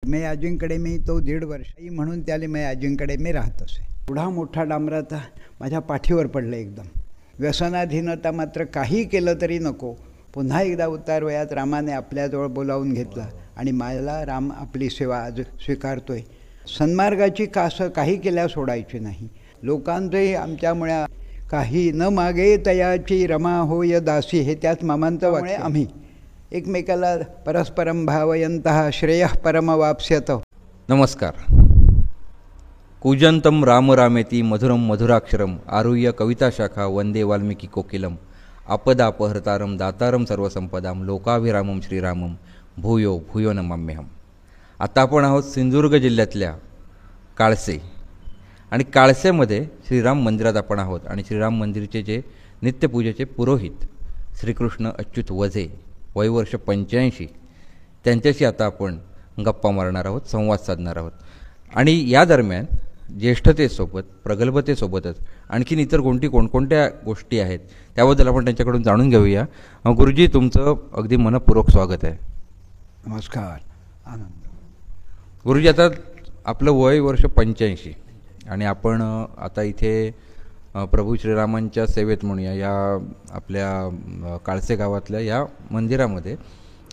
मी आजींकडे मी तो 1.5 वर्षाची म्हणून त्याला मी आजींकडे मी राहत असे. एवढा मोठा डांबराचा माझ्या पाठीवर पडलं एकदम. व्यसनाधीनता मात्र काही केलं तरी नको. पुन्हा एकदा उतार वयात रामाने आपल्याजवळ बोलावून घेतला आणि मला राम आपली सेवा आज स्वीकारतोय. सन्मार्गाची कासं काही केल्या सोडायची नाही. लोकांचंही आमच्यामुळे काही न मागे तयाची रमा होय दासी हे त्याच मामांचं वाक्य. आम्ही एकमेकाला परस्परं भावयंतः श्रेयः परमवाप्स्यत. नमस्कार. कूजन्तं राम रामेति मधुरं मधुराक्षरम् आरुह्य कविताशाखा वंदे वाल्मीकि कोकिलम् आपदापहर्तारं दातारं सर्वसंपदां लोकाभिरामं श्रीरामं भूयो भूयो नमाम्यहम्. आता आपण आहोत सिंधुदुर्ग जिल्ह्यातल्या काळसे आणि काळसेमध्ये श्रीराम मंदिरात आपण आहोत आणि श्रीराम मंदिरचे जे नित्यपूजेचे पुरोहित श्रीकृष्ण अच्युत वझे वयवर्ष 85 त्यांच्याशी आता आपण गप्पा मारणार आहोत, संवाद साधणार आहोत. आणि या दरम्यान ज्येष्ठतेसोबत प्रगल्भतेसोबतच आणखीन इतर कोणकोणत्या गोष्टी आहेत त्याबद्दल आपण त्यांच्याकडून जाणून घेऊया. गुरुजी, तुमचं अगदी मनपूर्वक स्वागत आहे. नमस्कार. आनंद. गुरुजी, आता आपलं वय वर्ष 85 आणि आपण आता इथे प्रभू श्रीरामांच्या सेवेत म्हणूया या आपल्या काळसे गावातल्या या मंदिरामध्ये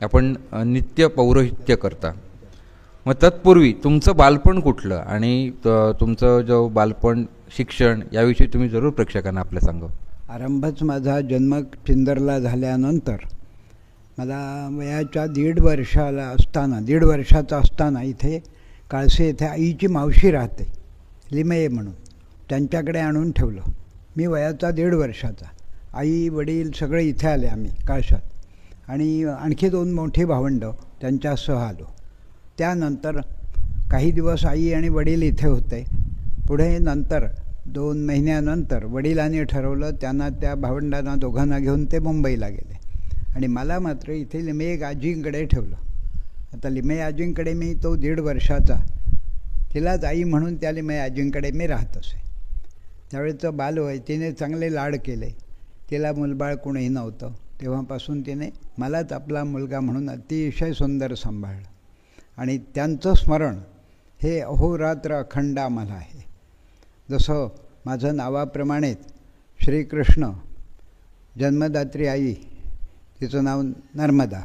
आपण नित्य पौरोहित्य करता. मग तत्पूर्वी तुमचं बालपण कुठलं आणि तुमचं जो बालपण शिक्षण याविषयी तुम्ही जरूर प्रेक्षकांना आपल्या सांगा. आरंभच माझा जन्म चिंदरला झाल्यानंतर मला वयाच्या 1.5 वर्षाचा असताना इथे काळसे इथे आईची मावशी राहते लिमये म्हणून, त्यांच्याकडे आणून ठेवलं. मी वयाचा 1.5 वर्षाचा. आई वडील सगळे इथे आले आम्ही काळशात आणि आणखी 2 मोठी भावंडं त्यांच्यासह आलो. त्यानंतर काही दिवस आई आणि वडील इथे होते. पुढे नंतर 2 महिन्यानंतर वडिलांनी ठरवलं, त्यांना त्या भावंडांना दोघांना घेऊन ते मुंबईला गेले आणि मला मात्र इथे लिमये आजींकडे ठेवलं. आता लिमये आजींकडे मी तो 1.5 वर्षाचा, तिलाच आई म्हणून त्या लिमये आजींकडे मी राहत असे. त्यावेळेचं बालवय तिने चांगले लाड केले. तिला मुलबाळ कोणीही नव्हतं. तेव्हापासून तिने मलाच आपला मुलगा म्हणून अतिशय सुंदर सांभाळलं आणि त्यांचं स्मरण हे अहोरात्र अखंड आम्हाला आहे. जसं माझं नावाप्रमाणेच श्रीकृष्ण जन्मदात्री आई, तिचं नाव नर्मदा,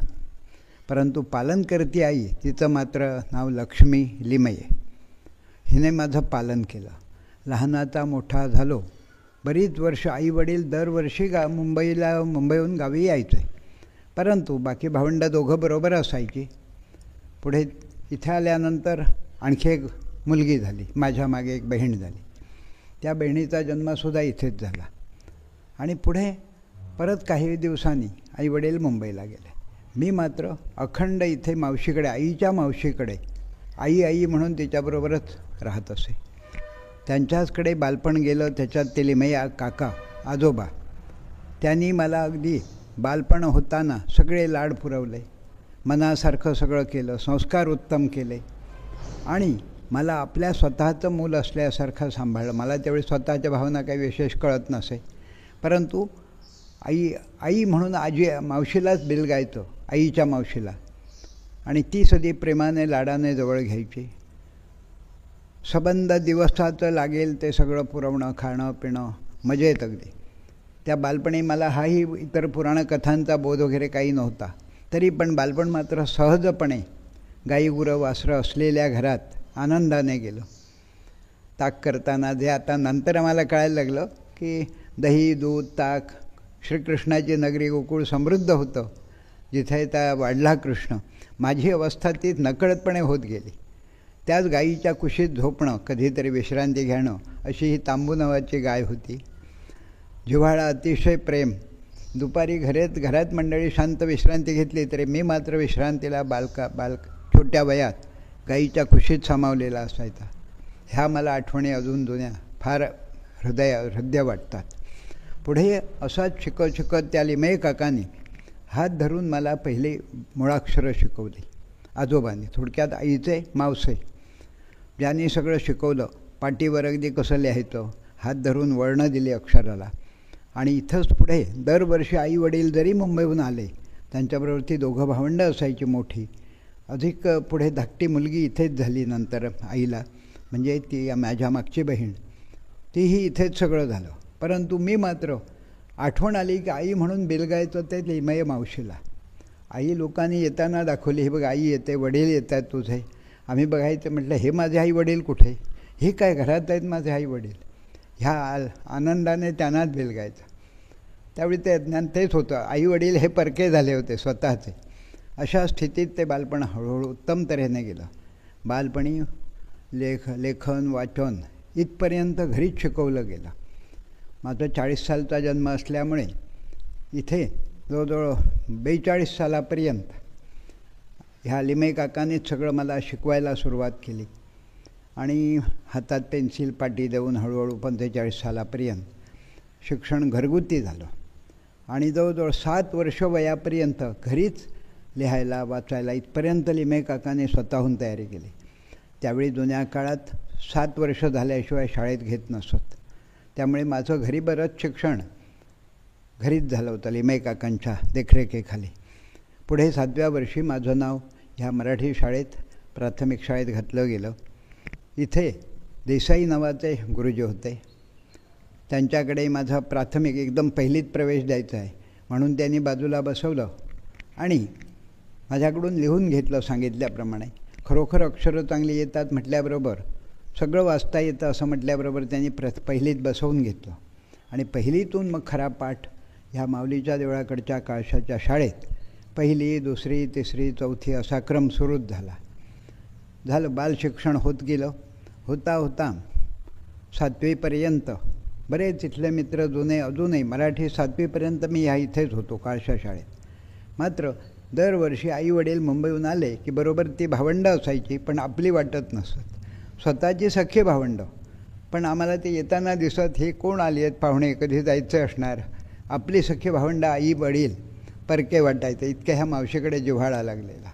परंतु पालनकर्ती आई तिचं मात्र नाव लक्ष्मी लिमये. हिने माझं पालन केलं. लहानाचा मोठा झालो. बरीच वर्ष आई वडील दरवर्षी मुंबईहून गावी यायचे, परंतु बाकी भावंडं दोघं बरोबर असायची. पुढे इथे आल्यानंतर आणखी एक मुलगी झाली, माझ्या मागे एक बहीण झाली. त्या बहिणीचा जन्मसुद्धा इथेच झाला आणि पुढे परत काही दिवसांनी आई वडील मुंबईला गेले. मी मात्र अखंड इथे मावशीकडे, आईच्या मावशीकडे आई म्हणून तिच्याबरोबरच राहत असे. त्यांच्याचकडे बालपण गेलं. त्याच्यात ते लिमये काका आजोबा त्यांनी मला अगदी बालपण होताना सगळे लाड पुरवले, मनासारखं सगळं केलं, संस्कार उत्तम केले आणि मला आपल्या स्वतःचं मूल असल्यासारखं सांभाळलं. मला त्यावेळी स्वतःच्या भावना काही विशेष कळत नसे, परंतु आई म्हणून मावशीलाच बिलगायचं, आईच्या मावशीला, आणि ती सदी प्रेमाने लाडाने जवळ घ्यायची. सबंध दिवसाचं लागेल ते सगळं पुरवणं, खाणं पिणं मजेत अगदी. त्या बालपणी मला हाही इतर पुराणकथांचा बोध वगैरे काही नव्हता, तरी पण बालपण मात्र सहजपणे गाई गुरं वासरं असलेल्या घरात आनंदाने गेलं. ताक करताना जे आता नंतर आम्हाला कळायला लागलं की दही दूध ताक, श्रीकृष्णाची नगरी गोकुळ समृद्ध होतं जिथे त्या वाढला कृष्ण. माझी अवस्था तीच नकळतपणे होत गेली. त्याच गायीच्या कुशीत झोपणं, कधीतरी विश्रांती घेणं, अशी ही तांबू नावाची गाय होती. जिव्हाळा, अतिशय प्रेम. दुपारी घरात मंडळी शांत विश्रांती घेतली तरी मी मात्र विश्रांतीला छोट्या वयात गायीच्या कुशीत सामावलेला असायचा. ह्या मला आठवणी अजून जुन्या फार हृदय वाटतात. पुढे असाच शिकत त्या लिमये काकांनी हात धरून मला पहिली मुळाक्षरं शिकवली. आजोबांनी, थोडक्यात आईचे मावसे, ज्यांनी सगळं शिकवलं. पाटीवर अगदी कसं लिहायचं, हात धरून वळणं दिली अक्षराला. आणि इथंच पुढे दरवर्षी आई वडील जरी मुंबईहून आले, त्यांच्याबरोबर ती 2 भावंडं असायची मोठी, अधिक पुढे धाकटी मुलगी इथेच झाली नंतर आईला, म्हणजे ती माझ्या मागची बहीण, तीही इथेच सगळं झालं. परंतु मी मात्र आठवण आली की आई म्हणून बिलगायचं ते लिमय मावशीला. आई लोकांनी येताना दाखवली, हे बघ आई येते, वडील येत आहेत तुझे. आम्ही बघायचं, म्हटलं हे माझे आई वडील कुठे, हे काय घरात आहेत माझे आई वडील. ह्या आनंदाने त्यांनाच बिलगायचं. त्यावेळी ते ज्ञान तेच होतं, आई वडील हे परके झाले होते स्वतःचे. अशा स्थितीत ते बालपण हळूहळू उत्तम तऱ्हेने गेलं. बालपणी लेखन वाचन इथपर्यंत घरीच शिकवलं गेलं. माझा 40 सालचा जन्म असल्यामुळे इथे जवळजवळ 42 सालापर्यंत ह्या लिमय काकानेच सगळं मला शिकवायला सुरुवात केली. आणि हातात पेन्सिल पाटी देऊन हळूहळू 45 सालापर्यंत शिक्षण घरगुती झालं. आणि जवळजवळ 7 वर्ष वयापर्यंत घरीच लिहायला वाचायला इथपर्यंत लिमय काकाने स्वतःहून तयारी केली. त्यावेळी जुन्या काळात 7 वर्ष झाल्याशिवाय शाळेत घेत नसत. त्यामुळे माझं घरी बरंच शिक्षण घरीच झालं होतं लिमय काकांच्या देखरेखीखाली. पुढे 7व्या वर्षी माझं नाव ह्या मराठी शाळेत प्राथमिक शाळेत घातलं गेलं. इथे देसाई नावाचे गुरुजी होते. त्यांच्याकडे माझा प्राथमिक एकदम पहिलीत प्रवेश द्यायचा आहे म्हणून त्यांनी बाजूला बसवलं आणि माझ्याकडून लिहून घेतलं सांगितल्याप्रमाणे. खरोखर अक्षरं चांगली येतात म्हटल्याबरोबर, सगळं वाचता येतं असं म्हटल्याबरोबर त्यांनी पहिलीत बसवून घेतलं. आणि पहिलीतून मग खरा पाठ ह्या माऊलीच्या देवळाकडच्या काळशाच्या शाळेत 1ली, 2री, 3री, 4थी असा क्रम सुरूच झालं. बालशिक्षण होत गेलं. होता 7वीपर्यंत बरेच इथले मित्र जुने अजूनही मराठी 7वीपर्यंत मी ह्या इथेच होतो काळशा शाळेत. मात्र दरवर्षी आई वडील मुंबईहून आले की बरोबर ती भावंडं असायची, पण आपली वाटत नसत, स्वतःची सख्खी भावंडं. पण आम्हाला ते येताना दिसत, हे कोण आली आहेत पाहुणे, कधी जायचं असणार. आपली सख्खी भावंडं आई वडील परके वाटायचं. इतक्या ह्या मावशीकडे जिव्हाळा लागलेला.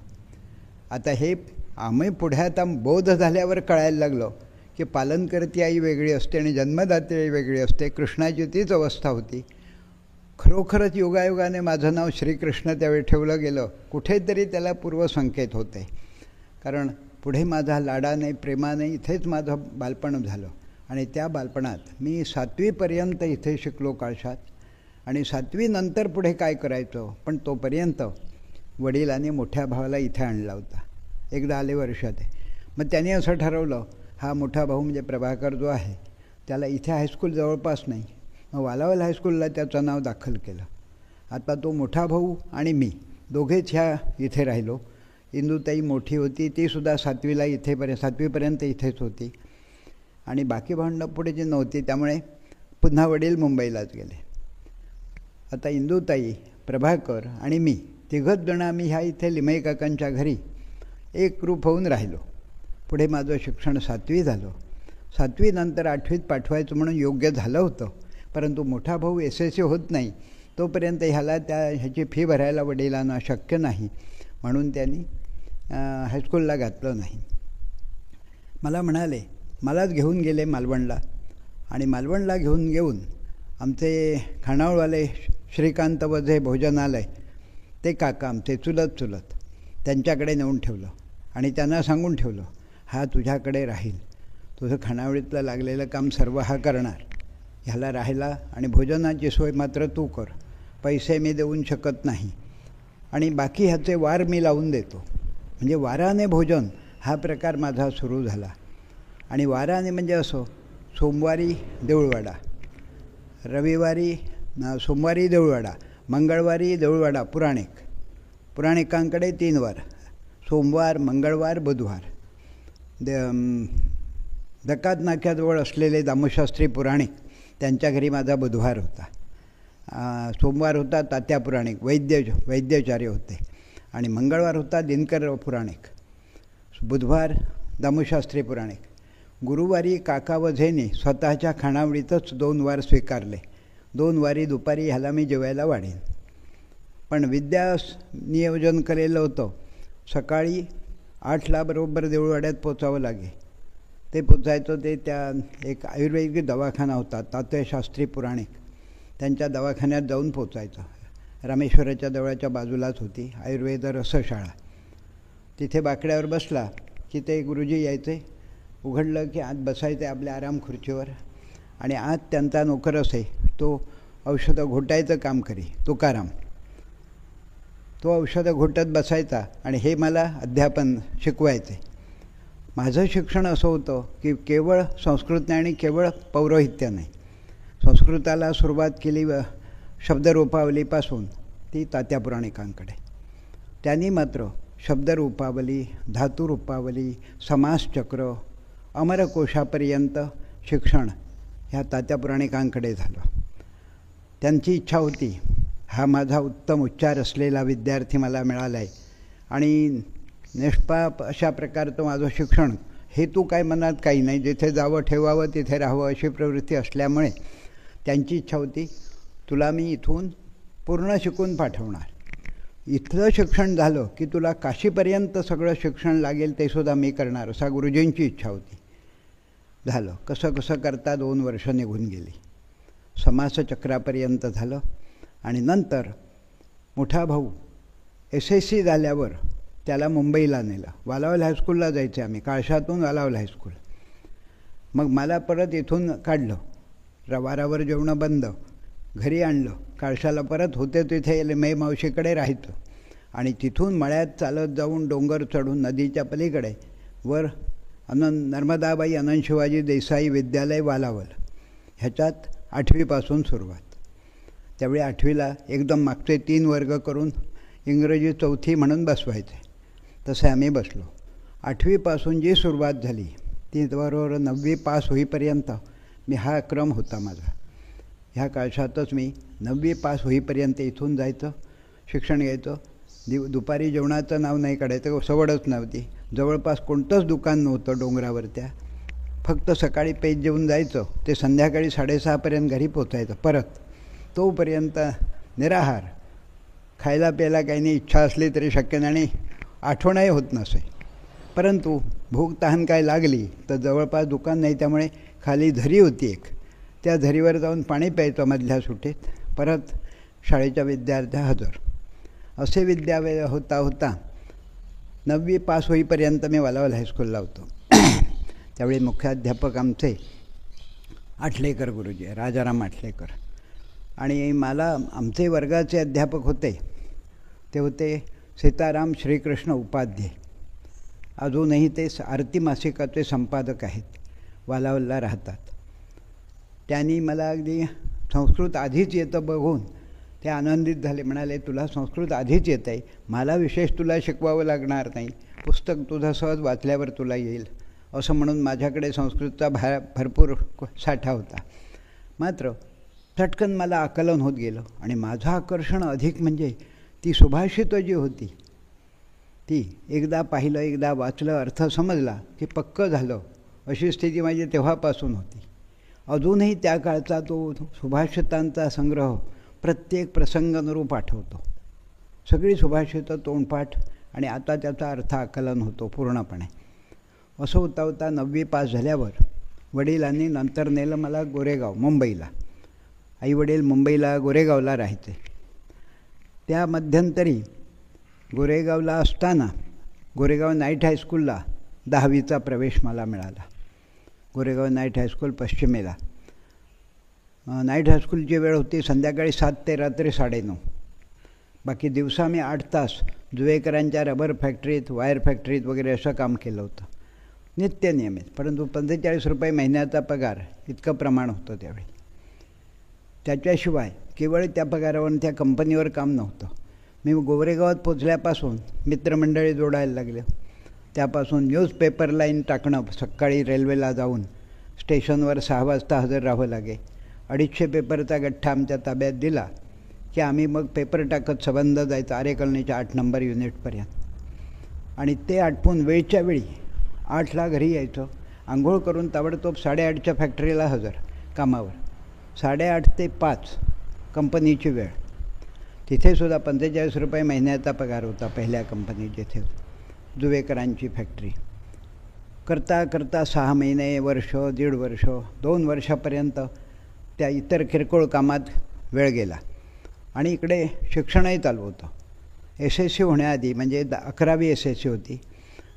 आता हे आम्ही पुढे आता बोध झाल्यावर कळायला लागलो की पालनकर्ती आई वेगळी असते आणि जन्मदात्री आई वेगळी असते. कृष्णाची तीच अवस्था होती. खरोखरच योगायोगाने माझं नाव श्रीकृष्ण त्यावेळी ठेवलं गेलं. कुठेतरी त्याला पूर्वसंकेत होते, कारण पुढे माझा लाडाने प्रेमाने इथेच माझं बालपण झालं. आणि त्या बालपणात मी 7वीपर्यंत इथे शिकलो काळशात. आणि 7वी नंतर पुढे काय करायचं, पण तोपर्यंत वडिलांनी मोठ्या भावाला इथे आणला होता. एकदा आले वर्षात. मग त्यांनी असं ठरवलं, हा मोठा भाऊ म्हणजे प्रभाकर जो आहे त्याला इथे हायस्कूल जवळपास नाही, मग वालावल हायस्कूलला त्याचं नाव दाखल केलं. आता तो मोठा भाऊ आणि मी दोघेच इथे राहिलो. इंदुताई मोठी होती, तीसुद्धा 7वीला 7वीपर्यंत इथेच होती. आणि बाकी भावंडं पुढे जी नव्हती, त्यामुळे पुन्हा वडील मुंबईलाच गेले. आता इंदुताई, प्रभाकर आणि मी तिघंच जण आम्ही ह्या इथे लिमय काकांच्या घरी एकरूप होऊन राहिलो. पुढे माझं शिक्षण 7वी झालं. 7वी नंतर 8वीत पाठवायचं म्हणून योग्य झालं होतं, परंतु मोठा भाऊ SSC होत नाही तोपर्यंत ह्याची फी भरायला वडिलांना शक्य नाही, म्हणून त्यांनी हायस्कूलला घातलं नाही. मला म्हणाले, मलाच घेऊन गेले मालवणला. आणि मालवणला घेऊन आमचे खानावळवाले श्रीकांत वझे भोजनालय, ते काका आमचे चुलत त्यांच्याकडे नेऊन ठेवलं. आणि त्यांना सांगून ठेवलं, हा तुझ्याकडे राहील, तुझं खानावळीतलं लागलेलं काम सर्व हा करणार, ह्याला राहायला आणि भोजनाची सोय मात्र तू कर, पैसे मी देऊन शकत नाही, आणि बाकी ह्याचे वार मी लावून देतो. म्हणजे वाराने भोजन हा प्रकार माझा सुरू झाला. आणि वाराने म्हणजे असं, सोमवारी देऊळवाडा, सोमवारी देऊळवाडा, मंगळवारी देऊळवाडा पुराणिकांकडे 3 वार, सोमवार, मंगळवार, बुधवार. जकात नाक्याजवळ असलेले दामोशास्त्री पुराणिक, त्यांच्या घरी माझा बुधवार होता. सोमवार होता तात्या पुराणिक, वैद्याचार्य होते. आणि मंगळवार होता दिनकर पुराणिक, बुधवार दामोशास्त्री पुराणिक. गुरुवारी काका वझेने स्वतःच्या खानावळीतच 2 वार स्वीकारले. 2 वारी दुपारी ह्याला मी जेवायला वाढेन. पण विद्या नियोजन केलेलं होतं, सकाळी 8ला बरोबर देऊळवाड्यात पोचावं लागे. ते पोचायचं ते त्या एक आयुर्वेदिक दवाखाना होता, तात्याशास्त्री पुराणिक, त्यांच्या दवाखान्यात जाऊन पोचायचं. रामेश्वराच्या देवळाच्या बाजूलाच होती आयुर्वेद रसशाळा. तिथे बाकड्यावर बसला की ते गुरुजी यायचे. उघडलं की आत बसायचे आपल्या आराम खुर्चीवर आणि आत त्यांचा नोकर असे, तो औषधं घोटायचं काम करी, तुकाराम. तो औषधं घोटत बसायचा आणि हे मला अध्यापन शिकवायचे. माझं शिक्षण असं होतं की केवळ संस्कृत नाही आणि केवळ पौरोहित्य नाही. संस्कृताला सुरुवात केली शब्दरूपावलीपासून ती तात्या पुराणिकांकडे. त्यांनी मात्र शब्दरूपावली, धातुरूपावली, समासचक्र, अमरकोशापर्यंत शिक्षण ह्या तात्या पुराणिकांकडे झालं. त्यांची इच्छा होती हा माझा उत्तम उच्चार असलेला विद्यार्थी मला मिळाला आहे आणि निष्पाप अशा प्रकारचं माझं शिक्षण, हेतू काय मनात काही नाही, जिथे जावं ठेवावं तिथे राहावं अशी प्रवृत्ती असल्यामुळे त्यांची इच्छा होती तुला मी इथून पूर्ण शिकून पाठवणार. इथलं शिक्षण झालं की तुला काशीपर्यंत सगळं शिक्षण लागेल ते सुद्धा मी करणार, असा गुरुजींची इच्छा होती. झालं. कसं कसं करता 2 वर्ष निघून गेली. समासचक्रापर्यंत झालं आणि नंतर मोठा भाऊ SSC झाल्यावर त्याला मुंबईला नेलं. वालावल हायस्कूलला जायचे आम्ही, काळशातून वालावल हायस्कूल. मग मला परत इथून काढलं, रवारावर जेवणं बंद, घरी आणलं. काळशाला परत होते तिथे मै मावशीकडे राहायचं आणि तिथून मळ्यात चालत जाऊन डोंगर चढून नदीच्या पलीकडे वर नर्मदाबाई अनंत शिवाजी देसाई विद्यालय वालावल, ह्याच्यात 8वीपासून सुरुवात. त्यावेळी 8वीला एकदम मागचे 3 वर्ग करून इंग्रजी 4थी म्हणून बसवायचे, तसे आम्ही बसलो. 8वीपासून जी सुरुवात झाली ती बरोबर 9वी पास होईपर्यंत मी हा क्रम होता माझा. ह्या काळातच मी 9वी पास होईपर्यंत इथून जायचं, शिक्षण घ्यायचं. दुपारी जेवणाचं नाव नाही काढायचं, सवडच नव्हती. जवळपास कोणतंच दुकान नव्हतं डोंगरावर त्या. फक्त सकाळी पेज जेवून जायचं, ते संध्याकाळी 6:30पर्यंत घरी पोचायचं परत. तोपर्यंत निराहार, खायला प्यायला काही नाही, इच्छा असली तरी शक्य नाही आणि आठवणही होत नसे. परंतु भूक तहान काय लागली तर जवळपास दुकान नाही, त्यामुळे खाली झरी होती एक, त्या झरीवर जाऊन पाणी प्यायचं मधल्या सुट्टीत. परत शाळेच्या विद्यार्थ्या हजर. असे विद्यालय होता होता 9वी पास होईपर्यंत मी वालावल हायस्कूलला होतो. त्यावेळी मुख्याध्यापक आमचे आठलेकर गुरुजी, राजाराम आठलेकर. आणि मला आमचे वर्गाचे अध्यापक होते ते होते सीताराम श्रीकृष्ण उपाध्ये. अजूनही ते आरती मासिकाचे संपादक आहेत, वालावलला राहतात. त्यांनी मला अगदी संस्कृत आधीच येतं बघून ते आनंदित झाले. म्हणाले तुला संस्कृत आधीच येतं आहे, मला विशेष तुला शिकवावं लागणार नाही, पुस्तक तुझं सहज वाचल्यावर तुला येईल, असं म्हणून माझ्याकडे संस्कृतचा भरपूर साठा होता. मात्र चटकन मला आकलन होत गेलं आणि माझं आकर्षण अधिक म्हणजे ती सुभाषितं जी होती ती एकदा पाहिलं, एकदा वाचलं, अर्थ समजला की पक्कं झालं, अशी स्थिती माझी तेव्हापासून होती. अजूनही त्या काळचा तो सुभाषितांचा संग्रह प्रत्येक प्रसंगानुरूप आठवतो. सगळी सुभाषितं तोंडपाठ आणि आता त्याचा अर्थ आकलन होतो पूर्णपणे. असं होता होता 9वी पास झाल्यावर वडिलांनी नंतर नेलं मला गोरेगाव, मुंबईला. आईवडील मुंबईला गोरेगावला राहायचे. त्या मध्यंतरी गोरेगावला असताना गोरेगाव नाईट हायस्कूलला 10वीचा प्रवेश मला मिळाला. गोरेगाव नाईट हायस्कूल पश्चिमेला. नाईट हायस्कूलची वेळ होती संध्याकाळी 7 ते रात्री 9:30. बाकी दिवसा मी 8 तास जुवेकरांच्या रबर फॅक्टरीत, वायर फॅक्टरीत वगैरे असं काम केलं होतं, नित्य नियमित. परंतु 45 रुपये महिन्याचा पगार इतकं प्रमाण होतं त्यावेळी. त्याच्याशिवाय केवळ त्या पगारावर त्या कंपनीवर काम नव्हतं. मी गोरेगावात पोचल्यापासून मित्रमंडळी जोडायला लागले. त्यापासून न्यूजपेपर लाईन टाकणं, सकाळी रेल्वेला जाऊन स्टेशनवर 6 वाजता हजर राहावं लागे. 250 पेपरचा गठ्ठा आमच्या ताब्यात दिला की आम्ही मग पेपर टाकत संबंध जायचं आरे कॉलनीच्या 8 नंबर युनिटपर्यंत. आणि ते आटपून वेळच्या वेळी 8ला घरी यायचं, आंघोळ करून ताबडतोब 8:30च्या फॅक्टरीला हजर कामावर. 8:30 ते 5 कंपनीची वेळ. तिथेसुद्धा 45 रुपये महिन्याचा पगार होता पहिल्या कंपनीत, जिथे जुवेकरांची फॅक्टरी. करता करता 6 महिने, वर्ष, 1.5 वर्ष, 2 वर्षापर्यंत त्या इतर किरकोळ कामात वेळ गेला. आणि इकडे शिक्षणही चालू होतं. SSC होण्याआधी, म्हणजे 11वी SSC होती,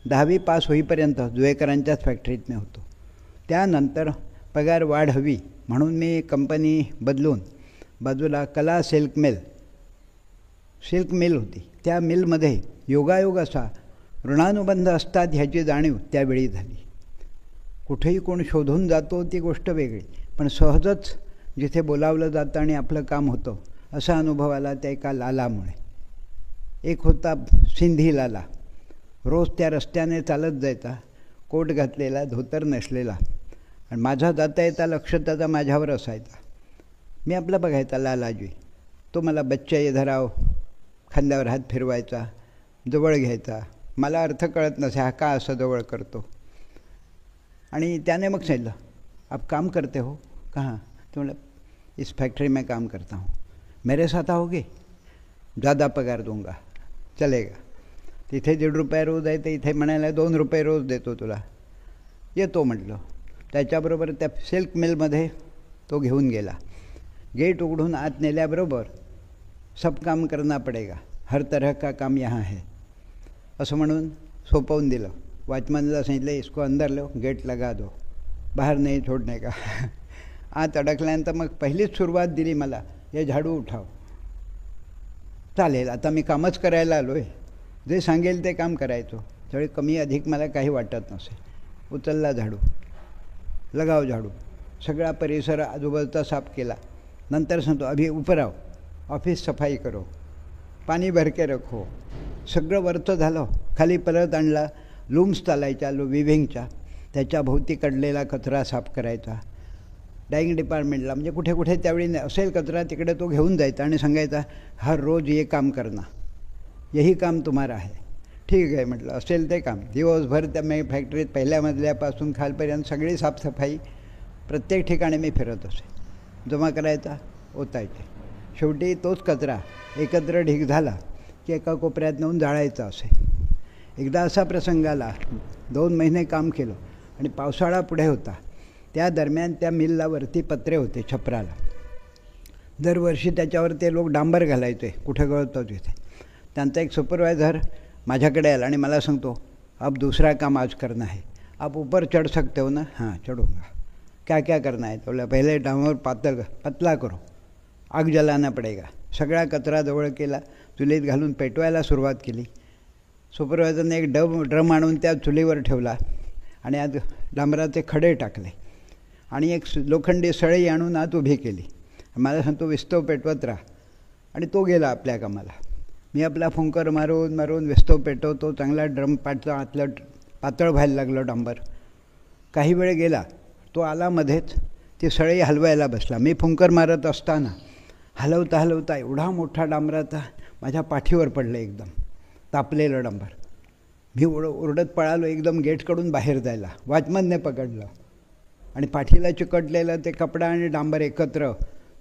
10वी पास होईपर्यंत जुवेकरांच्याच फॅक्टरीत मी होतो. त्यानंतर पगार वाढ हवी म्हणून मी कंपनी बदलून बाजूला कला सिल्क मिल होती, त्या मिलमध्ये योगायोग असा ऋणानुबंध असतात ह्याची जाणीव त्यावेळी झाली. कुठेही कोण शोधून जातो ती गोष्ट वेगळी, पण सहजच जिथे बोलावलं जातं आणि आपलं काम होतं असा अनुभव आला त्या एका लालामुळे. एक होता सिंधी लाला, रोज त्या रस्त्याने चालत जायचा, कोट घातलेला, धोतर नेसलेला, आणि माझा जाता येता लक्ष त्याचा माझ्यावर असायचा. मी आपला बघायचा लालाजी, तो मला बच्चा इधर आओ, खांद्यावर हात फिरवायचा, जवळ घ्यायचा. मला अर्थ कळत नसे हा का असं जवळ करतो. आणि त्याने मग सांगितलं, आप काम करते हो कहाँ? तो बोला, इस फैक्ट्री में काम करता हूँ, मेरे साथ आओगे, ज़्यादा पगार दूंगा, चलेगा. तिथे ₹1.5 रोज आहे, तर इथे म्हणायला ₹2 रोज देतो तुला, येतो म्हटलं. त्याच्याबरोबर त्या सिल्क मिलमध्ये तो घेऊन गेला. गेट उघडून आत नेल्याबरोबर सब काम करना पडेगा, हर तरह का काम यहाँ है असं म्हणून सोपवून दिलं. वॉचमॅनला सांगितलं, इसको अंदर लो, गेट लगा दो, बाहेर नाही छोडणे का. आत अडकल्यानंतर मग पहिलीच सुरुवात दिली मला, हे झाडू उठाव. चालेल, आता मी कामच करायला आलो आहे, जे सांगेल ते काम करायचो. त्यावेळी कमी अधिक मला काही वाटत नसे. उचलला झाडू, लगाव झाडू, सगळा परिसर आजूबाजूचा साफ केला. नंतर सांगतो, अभि ऊपर आओ, ऑफिस सफाई करो, पाणी भरके रखो. सगळं वरचं झालं, खाली परत आणला. लूम्स चालायच्या विव्हिंगच्या, त्याच्या भोवती काढलेला कचरा साफ करायचा. डाईंग डिपार्टमेंटला, म्हणजे कुठे कुठे त्यावेळी असेल कचरा तिकडे तो घेऊन जायचा आणि सांगायचा, हर रोज ये काम करना, यही काम तुम्हारा है. ठीक आहे म्हटलं, असेल ते काम. दिवसभर त्या मी फॅक्टरीत पहिल्या मजल्यापासून खालपर्यंत सगळी साफसफाई प्रत्येक ठिकाणी मी फिरत असे. जमा करायचा, ओतायचे. शेवटी तोच कचरा एकत्र ढीग झाला की एका कोपऱ्यात नेऊन जाळायचा असे. एकदा असा प्रसंग आला, 2 महिने काम केलं आणि पावसाळा पुढे होता. त्या दरम्यान त्या मिलला वरती पत्रे होते छपराला. दरवर्षी त्याच्यावर ते लोक डांबर घालायचे कुठे गळतो तिथे. त्यांचा एक सुपरवायझर माझ्याकडे आला आणि मला सांगतो, अब दूसरा काम आज करना है, आप ऊपर चढ़ सकते हो ना? हाँ चढ़ूंगा. क्या क्या करना है? तो बोला, पहले डांबर पतला करो, आग जलाना पडेगा. सगळा कचरा जवळ केला, चुलीत घालून पेटवायला सुरुवात केली. सुपरवायझरने एक ड्रम आणून त्या चुलीवर ठेवला आणि आत डांबराचे खडे टाकले आणि एक लोखंडी सळई आणून आत उभी केली. मला सांगतो, विस्तव पेटवत राहा. आणि तो गेला आपल्या कामाला. मी आपला फुंकर मारून मारून विस्तव पेटवतो. चांगला ड्रम आतलं पातळ व्हायला लागलं डांबर. काही वेळ गेला, तो आला मध्येच, ती सळई हलवायला बसला. मी फुंकर मारत असताना हलवता हलवता एवढा मोठा डांबराचा माझ्या पाठीवर पडलं, एकदम तापलेलं डांबर. मी ओरडत पळालो एकदम गेटकडून बाहेर जायला. वॉचमनने पकडलं आणि पाठीला चिकटलेलं ते कपडा आणि डांबर एकत्र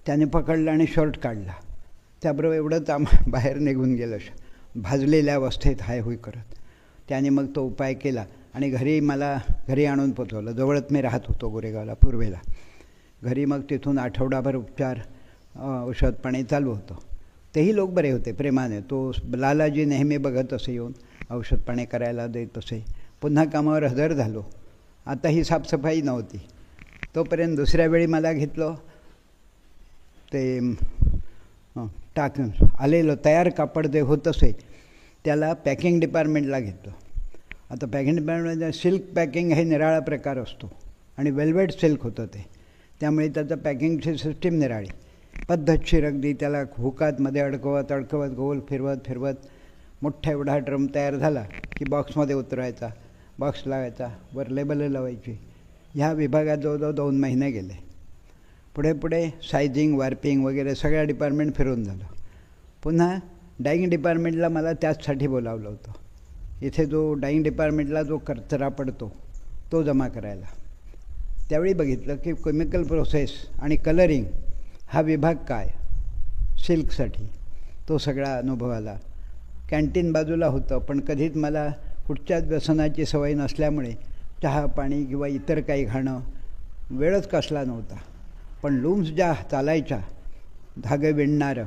त्याने पकडलं आणि शर्ट काढला. त्याबरोबर एवढंच बाहेर निघून गेलं, भाजलेल्या अवस्थेत हाय होई करत. त्याने मग तो उपाय केला आणि मला घरी आणून पोचवलं. जवळच मी राहत होतो गोरेगावला पूर्वेला. घरी मग तिथून आठवडाभर उपचार, औषध पाणी चालू होतं. तेही लोक बरे होते प्रेमाने. तो लालाजी नेहमी बघत असे, येऊन औषध पाणी करायला देत असे. पुन्हा कामावर हजर झालो. आता ही साफसफाई नव्हती. तोपर्यंत दुसऱ्या वेळी मला घेतलं, ते आलेलं तयार कापड जे होत असे त्याला पॅकिंग डिपार्टमेंटला घेतलं. आता पॅकिंग डिपार्टमेंट सिल्क पॅकिंग हे निराळा प्रकार असतो आणि वेल्वेट सिल्क होतं ते. त्यामुळे त्याचं पॅकिंगची सिस्टीम निराळी, पद्धतशीर अगदी. त्याला हुकात मध्ये अडकवत अडकवत गोल फिरवत मोठा एवढा ड्रम तयार झाला की बॉक्समध्ये उतरवायचा, बॉक्स लावायचा, वर लेबल लावायची. ह्या विभागात जवळजवळ 2 महिने गेले. पुढे सायझिंग, वार्पिंग वगैरे सगळ्या डिपार्टमेंट फिरून झालं. पुन्हा डाईंग डिपार्टमेंटला मला त्याचसाठी बोलावलं होतं. इथे जो डाईंग डिपार्टमेंटला जो कचरा पडतो तो जमा करायला. त्यावेळी बघितलं की केमिकल प्रोसेस आणि कलरिंग हा विभाग काय सिल्कसाठी, तो सगळा अनुभव आला. कॅन्टीन बाजूला होतं, पण कधीच मला कुठच्याच व्यसनाची सवय नसल्यामुळे चहा पाणी किंवा इतर काही खाणं वेळच कसला नव्हता. पण लूम्स ज्या चालायच्या, धागे विणणारं,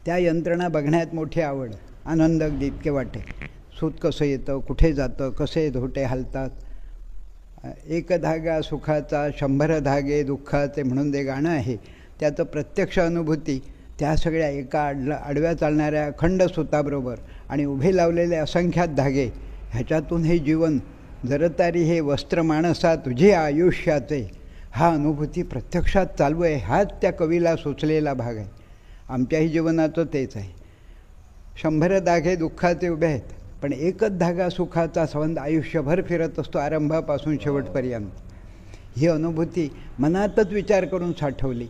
त्या यंत्रणा बघण्यात मोठी आवड. आनंद अगदी इतके वाटे. सूत कसं येतं, कुठे जातं, कसे धोटे हलतात. एक धागा सुखाचा 100 धागे दुःखाचे म्हणून जे गाणं आहे त्याचं प्रत्यक्ष अनुभूती त्या सगळ्या एका आडव्या चालणाऱ्या अखंड सूताबरोबर आणि उभे लावलेले असंख्यात धागे ह्याच्यातून हे जीवन जरतारी हे वस्त्र माणसा तुझे आयुष्याचे हा अनुभूती प्रत्यक्षात चालू आहे. हाच त्या कवीला सुचलेला भाग आहे. आमच्याही जीवनाचं तेच आहे. 100 धागे दुःखाचे उभे आहेत, पण एकच धागा सुखाचा संबंध आयुष्यभर फिरत असतो आरंभापासून शेवटपर्यंत. ही अनुभूती मनातच विचार करून साठवली.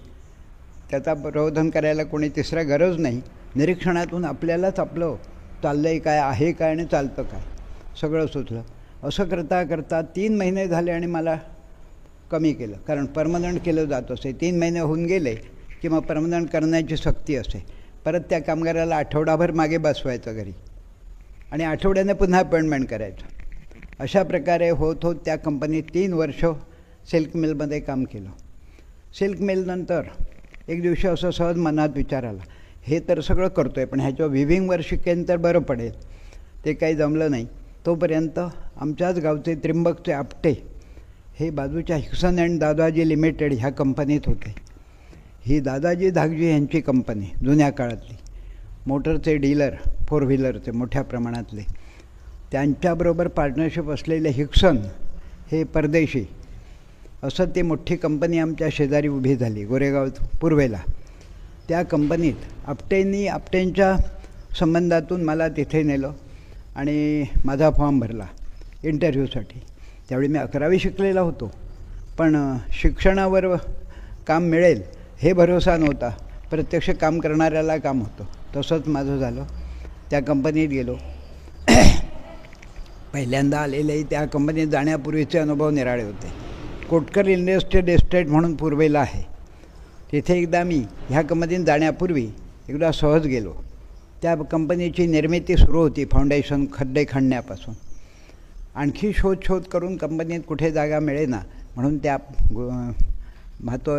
त्याचा प्रबोधन करायला कोणी तिसरा गरज नाही. निरीक्षणातून आपल्यालाच आपलं चाललं आहे काय, आहे काय आणि चालतं काय सगळं सुचलं. असं करता करता 3 महिने झाले आणि मला कमी केलं, कारण परमनंट केलं जात असे. 3 महिने होऊन गेले की मग परमनंट करण्याची सक्ती असते. परत त्या कामगाराला आठवडाभर मागे बसवायचं घरी आणि आठवड्याने पुन्हा अपॉइंटमेंट करायचं. अशा प्रकारे होत होत त्या कंपनीत 3 वर्ष सिल्क मिलमध्ये काम केलं. सिल्क मिलनंतर एक दिवशी असं सहज मनात विचार आला, हे तर सगळं करतो आहे पण ह्याच्यावर विव्हिंगवर शिकेन तर बरं पडेल. ते काही जमलं नाही. तोपर्यंत आमच्याच गावचे त्रिंबकचे आपटे हे बाजूच्या हिक्सन अँड दादाजी लिमिटेड ह्या कंपनीत होते. ही दादाजी धागजी यांची कंपनी जुन्या काळातली, मोटरचे डीलर 4 व्हीलरचे मोठ्या प्रमाणातले. त्यांच्याबरोबर पार्टनरशिप असलेले हिक्सन हे परदेशी, असं ती मोठी कंपनी आमच्या शेजारी उभी झाली गोरेगाव पूर्वेला. त्या कंपनीत आपटेंच्या संबंधातून मला तिथे नेलं आणि माझा फॉर्म भरला इंटरव्ह्यूसाठी. त्यावेळी मी 11वी शिकलेला होतो, पण शिक्षणावर काम मिळेल हे भरोसा नव्हता. प्रत्यक्ष काम करणाऱ्याला काम होतं. तसंच माझं झालं. त्या कंपनीत गेलो. पहिल्यांदा आलेले त्या कंपनीत जाण्यापूर्वीचे अनुभव निराळे होते. कोटकर इंडस्ट्रियल एस्टेट म्हणून पूर्वेला आहे, तिथे एकदा मी ह्या कंपनीत जाण्यापूर्वी एकदा सहज गेलो. त्या कंपनीची निर्मिती सुरू होती फाउंडेशन खड्डे खणण्यापासून. आणखी शोध करून कंपनीत कुठे जागा मिळेना म्हणून त्या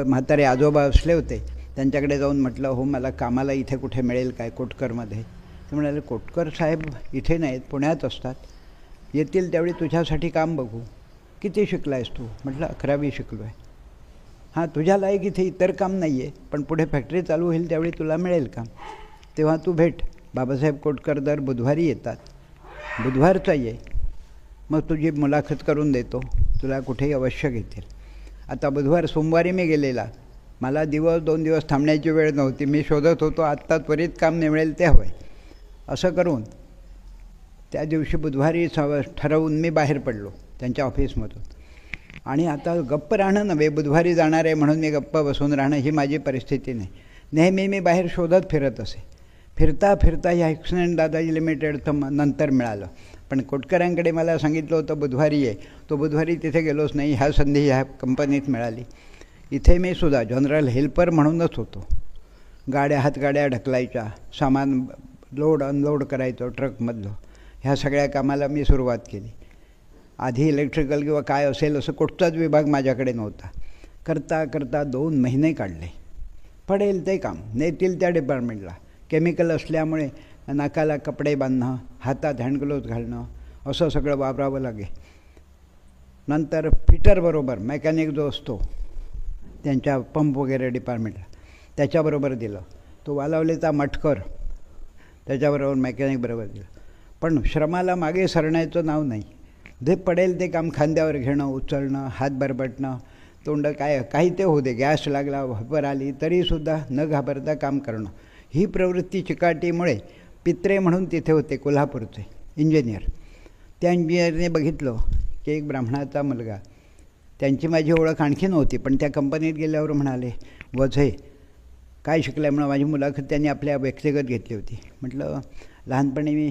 म्हातारे आजोबा असले होते, त्यांच्याकडे जाऊन म्हटलं, हो मला कामाला इथे कुठे मिळेल काय कोटकरमध्ये. ते म्हणाले, कोटकर साहेब इथे नाहीत, पुण्यात असतात, येतील त्यावेळी तुझ्यासाठी काम बघू. किती शिकला आहेस तू? म्हटलं 11वी शिकलो आहे. हां, तुझ्या लायक इथे इतर काम नाही आहे, पण पुढे फॅक्टरी चालू होईल त्यावेळी तुला मिळेल काम, तेव्हा तू भेट. बाबासाहेब कोटकर दर बुधवारी येतात, बुधवारचा ये, मग तुझी मुलाखत करून देतो, तुला कुठेही अवश्य घेतील. आता सोमवारी मी गेलेला, मला 2 दिवस थांबण्याची वेळ नव्हती. मी शोधत होतो आत्ता त्वरित काम मिळेल ते हवं आहे. असं करून त्या दिवशी बुधवारी ठरवून मी बाहेर पडलो त्यांच्या ऑफिसमधून. आणि आता गप्प राहणं नव्हे, बुधवारी जाणार आहे म्हणून मी गप्प बसून राहणं ही माझी परिस्थिती नाही. नेहमी मी बाहेर शोधत फिरत असे. फिरता फिरता ह्या हिक्सन अँड दादाजी लिमिटेडचं नंतर मिळालं, पण कोटकरांकडे मला सांगितलं होतं बुधवारी आहे. तो बुधवारी तिथे गेलोच नाही. ह्या संधी ह्या कंपनीत मिळाली. इथे मी सुद्धा जनरल हेल्पर म्हणूनच होतो. हातगाड्या ढकलायच्या, सामान लोड अनलोड करायचं ट्रकमधलं, ह्या सगळ्या कामाला मी सुरुवात केली. आधी इलेक्ट्रिकल किंवा काय असेल असं कुठचाच विभाग माझ्याकडे नव्हता. करता करता 2 महिने काढले. पडेल ते काम, नेतील त्या डिपार्टमेंटला. केमिकल असल्यामुळे नाकाला कपडे बांधणं, हातात हँडग्लोव्ज घालणं, असं सगळं वापरावं लागे. नंतर फिटरबरोबर मेकॅनिक जो असतो त्यांच्या पंप वगैरे डिपार्टमेंटला, त्याच्याबरोबर दिलं. तो वालावलेचा मटकर, त्याच्याबरोबर मेकॅनिकबरोबर दिलं. पण श्रमाला मागे सरण्याचं नाव नाही. जे पडेल ते काम खांद्यावर घेणं, उचलणं, हात बरबटणं, तोंड काही ते होऊ दे. गॅस लागला, वापर आली तरीसुद्धा न घाबरता काम करणं, ही प्रवृत्ती चिकाटीमुळे पित्रे म्हणून तिथे होते कोल्हापूरचे इंजिनियर. त्या इंजिनियरने बघितलं की एक ब्राह्मणाचा मुलगा, त्यांची माझी ओळख आणखी नव्हती, पण त्या कंपनीत गेल्यावर म्हणाले, वझे काय शिकलं आहे म्हणून. माझी मुलाखत त्यांनी आपल्या व्यक्तिगत घेतली होती. म्हटलं लहानपणी मी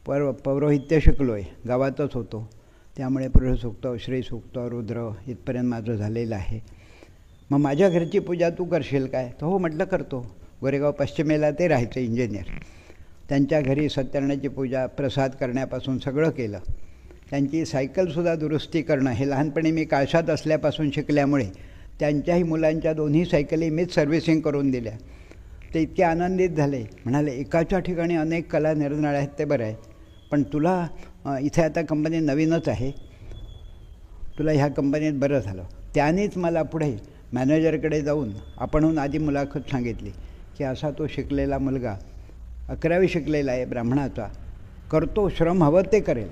पौरोहित्य शिकलो आहे, गावातच होतो, त्यामुळे पुरुषसूक्त, श्रीसूक्त, रुद्र इथपर्यंत माझं झालेलं आहे. मग माझ्या घरची पूजा तू करशील काय? तर हो म्हटलं करतो. गोरेगाव पश्चिमेला ते राहायचे इंजिनियर. त्यांच्या घरी सत्यनारायणाची पूजा, प्रसाद करण्यापासून सगळं केलं. त्यांची सायकलसुद्धा दुरुस्ती करणं हे लहानपणी मी काळशात असल्यापासून शिकल्यामुळे त्यांच्याही मुलांच्या 2ही सायकली मीच सर्व्हिसिंग करून दिल्या. ते इतके आनंदित झाले, म्हणाले एकाच्या ठिकाणी अनेक कला निरनिराळ्या आहेत ते बरं आहे, पण तुला इथे आता कंपनी नवीनच आहे, तुला ह्या कंपनीत बरं झालं. त्यानेच मला पुढे मॅनेजरकडे जाऊन आपणहून आधी मुलाखत सांगितली की असा तो शिकलेला मुलगा 11वी शिकलेला आहे, ब्राह्मणाचा, करतो, श्रम हवं ते करेल,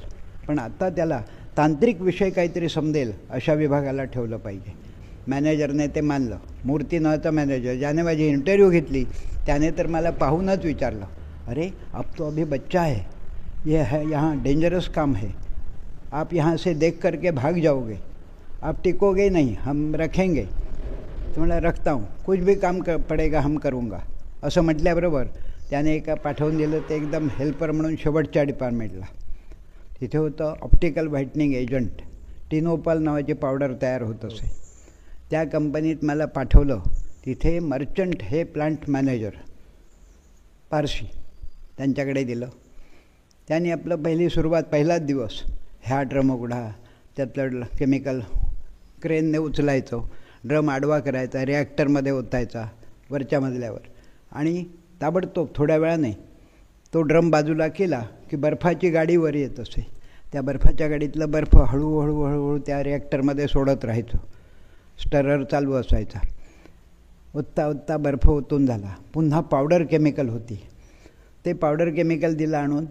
पण आता त्याला तांत्रिक विषय काहीतरी समजेल अशा विभागाला ठेवलं पाहिजे. मॅनेजरने ते मानलं. मूर्ती नावाचा मॅनेजर ज्याने माझी इंटरव्ह्यू घेतली त्याने तर मला पाहूनच विचारलं, अरे अब तो अभी बच्चा है, ये है यहाँ डेंजरस काम है, आप यहाँ से देख करके भाग जाओगे, आप टिकोगे नहीं, हम रखेंगे. तो म्हणला रखता हूँ, कुछ भी काम पडेगा हम करूँगा. असं म्हटल्याबरोबर त्याने एका पाठवून दिलं ते एकदम हेल्पर म्हणून शेवटच्या डिपार्टमेंटला. तिथे होतं ऑप्टिकल व्हाईटनिंग एजंट, टिनोपाल नावाची पावडर तयार होत असे. त्या कंपनीत मला पाठवलं. तिथे मर्चंट हे प्लांट मॅनेजर पारशी, त्यांच्याकडे दिलं. त्यांनी आपलं पहिलाच दिवस ह्या ड्रम उघडा, त्यातलं केमिकल क्रेनने उचलायचं, ड्रम आडवा करायचा, रिॲक्टरमध्ये ओतायचा वरच्या मजल्यावर, आणि ताबडतोब थोड्या वेळाने तो ड्रम बाजूला केला की बर्फाची गाडी वर येत असे. त्या बर्फाच्या गाडीतलं बर्फ हळूहळू हळूहळू त्या रिॲक्टरमध्ये सोडत राहायचं. स्टरर चालू असायचा. ओतता ओतता बर्फ ओतून झाला. पुन्हा पावडर केमिकल होती, ते पावडर केमिकल दिलं आणून.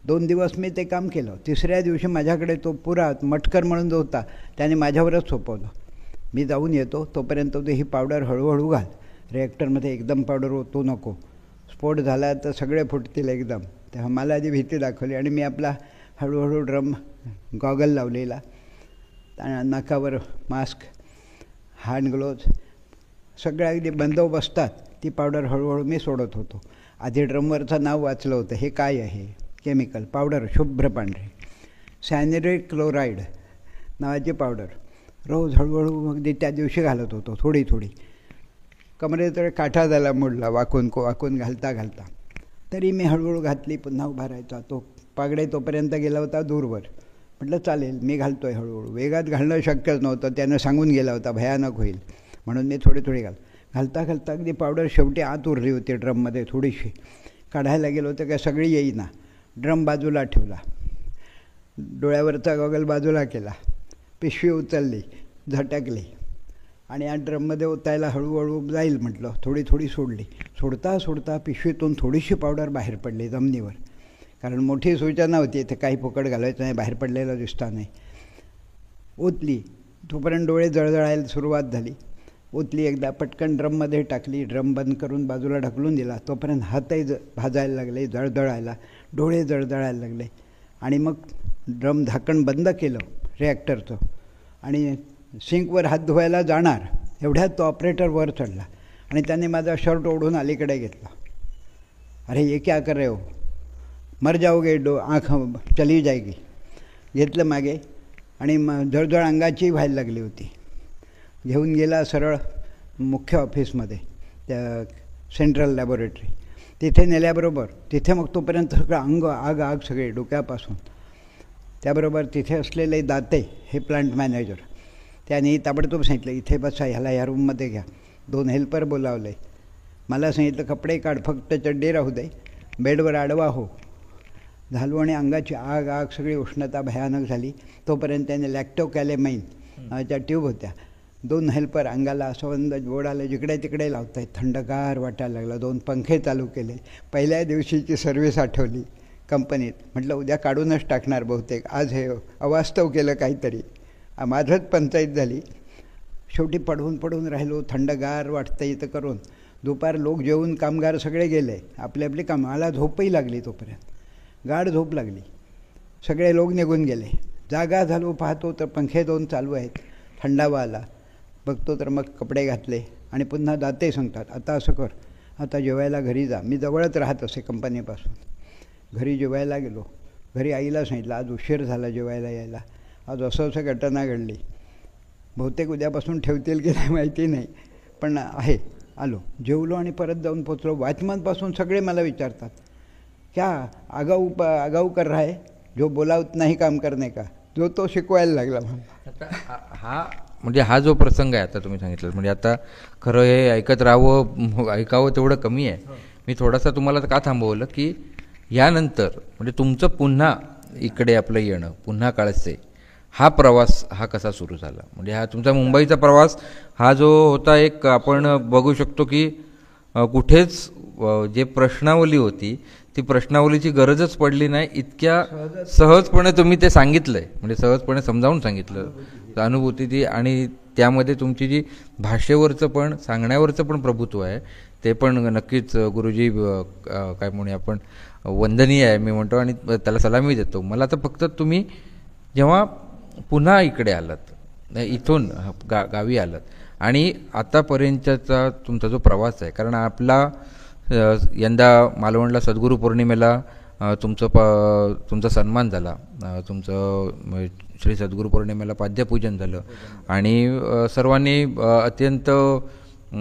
2 दिवस मी ते काम केलं. तिसऱ्या दिवशी माझ्याकडे तो पुरा मटकर म्हणून जो होता त्याने माझ्यावरच सोपवलं. मी जाऊन येतो तोपर्यंत तो ही पावडर हळूहळू घाल रिॲक्टरमध्ये, एकदम पावडर ओतू नको, स्फोट झाला तर सगळे फुटतील एकदम. तेव्हा मला आधी भीती दाखवली आणि मी आपला हळूहळू ड्रम, गॉगल लावलेला, नाकावर मास्क, हँड ग्लोव्ज, सगळ्या अगदी बंदोबस्तात ती पावडर हळूहळू मी सोडत होतो. आधी ड्रमवरचं नाव वाचलं होतं, हे काय आहे केमिकल, पावडर शुभ्र पांढरी, सॅनिरिक क्लोराईड नावाची पावडर. रोज हळूहळू अगदी त्या दिवशी घालत होतो, थोडी थोडी. कमरेत काठा झाला मोडला वाकून घालता घालता. तरी मी हळूहळू घातली. पुन्हा उभा राहायचा. तो पागडे तोपर्यंत गेला होता दूरवर. म्हटलं चालेल, मी घालतो आहे हळूहळू. वेगात घालणं शक्यच नव्हतं, त्यानं सांगून गेला होता भयानक होईल म्हणून. मी थोडी घालता घालता अगदी पावडर शेवटी आत उरली होती ड्रममध्ये थोडीशी. काढायला गेलो होतं का सगळी येईना. ड्रम बाजूला ठेवला, डोळ्यावरचा गॉगल बाजूला केला, पिशवी उचलली, झटकली आणि या ड्रममध्ये ओतायला हळूहळू जाईल म्हटलं. थोडी सोडली. सोडता पिशवीतून थोडीशी पावडर बाहेर पडली जमिनीवर. कारण मोठी सूचना होती, इथे काही फुकट घालायचं नाही, बाहेर पडलेलं दिसता नाही. ओतली. तोपर्यंत डोळे जळजळायला सुरुवात झाली. ओतली एकदा, पटकन ड्रममध्ये टाकली, ड्रम बंद करून बाजूला ढकलून दिला. तोपर्यंत हातही भाजायला लागले, जळजळायला, डोळे जळजळायला लागले. आणि मग ड्रम झाकण बंद केलं रिॲक्टरचं आणि सिंकवर हात धुवायला जाणार एवढ्यात तो ऑपरेटर वर चढला आणि त्याने माझा शर्ट ओढून अलीकडे घेतला. अरे ये क्या कर रहे हो, मर जाओगे, आँख चली जाएगी. घेतलं मागे आणि जळजळ अंगाची व्हायला लागली होती. घेऊन गेला सरळ मुख्य ऑफिसमध्ये, त्या सेंट्रल लॅबोरेटरी. तिथे नेल्याबरोबर तिथे मग तोपर्यंत सगळं आग सगळे डोक्यापासून. त्याबरोबर तिथे असलेले दाते, हे प्लांट मॅनेजर, त्याने ताबडतोब सांगितलं इथे बसा, ह्याला ह्या रूममध्ये घ्या. 2 हेल्पर बोलावले. मला सांगितलं कपडे काढ, फक्त चड्डी राहू दे, बेडवर आडवा हो. झालो आणि अंगाची आग सगळी उष्णता भयानक झाली. तोपर्यंत त्याने लॅक्टोकॅलेमाइन नावाच्या ट्यूब होत्या. 2 हेल्पर अंगाला असंबंध जोडाला जिकडे तिकडे लावत आहेत. थंडगार वाटायला लागलं. 2 पंखे चालू केले. पहिल्या दिवशीची सर्व्हिस आठवली कंपनीत. म्हटलं उद्या काढूनच टाकणार बहुतेक, आज हे अवास्तव केलं काहीतरी. माझंच पंचायत झाली. शेवटी पडून राहिलो. थंडगार वाटतं इथं करून. दुपार लोक जेवून कामगार सगळे गेले आपली आपली कामं. मला झोपही लागली. तोपर्यंत गाढ झोप लागली. सगळे लोक निघून गेले. जागा झालो, पाहतो तर पंखे 2 चालू आहेत. थंडावा आला. बघतो तर मग कपडे घातले आणि पुन्हा दाते सांगतात आता असं कर, आता जेवायला घरी जा. मी जवळच राहत असे कंपनीपासून. घरी जेवायला गेलो. घरी आईला सांगितलं आज उशीर झाला जेवायला यायला, आज असं घटना घडली. बहुतेक उद्यापासून ठेवतील की नाही माहिती नाही, पण आहे. आलो, जेवलो आणि परत जाऊन पोचलो. वॉचमनपासून सगळे मला विचारतात क्या आगाऊ कर रहा है, जो बोला उतना ही काम करने का. जो तो शिकवायला लागला मला. आता हा म्हणजे हा जो प्रसंग आहे आता तुम्ही सांगितलं, म्हणजे आता खरं हे ऐकत राहावं ऐकावं तेवढं कमी आहे. मी थोडासा तुम्हाला का थांबवलं की यानंतर म्हणजे तुमचं पुन्हा इकडे आपलं येणं, पुन्हा काळसे हा प्रवास हा कसा सुरू झाला? म्हणजे हा तुमचा मुंबईचा प्रवास हा जो होता एक आपण बघू शकतो की कुठेच जे प्रश्नावली होती ती प्रश्नावलीची गरजच पडली नाही, इतक्या सहजपणे तुम्ही ते सांगितलं आहे, म्हणजे सहजपणे समजावून सांगितलं अनुभूती ती. आणि त्यामध्ये तुमची जी भाषेवरचं पण सांगण्यावरचं पण प्रभुत्व आहे ते पण नक्कीच गुरुजी काय म्हणूया आपण वंदनीय आहे मी म्हणतो, आणि त्याला सलामी देतो. मला तर फक्त तुम्ही जेव्हा पुन्हा इकडे आलात, इथून गावी आलात आणि आतापर्यंतचा तुमचा जो प्रवास आहे, कारण आपला यंदा मालवणला सद्गुरू पौर्णिमेला तुमचा सन्मान झाला, तुमचं श्री सद्गुरू पौर्णिमेला पाद्यपूजन झालं आणि सर्वांनी अत्यंत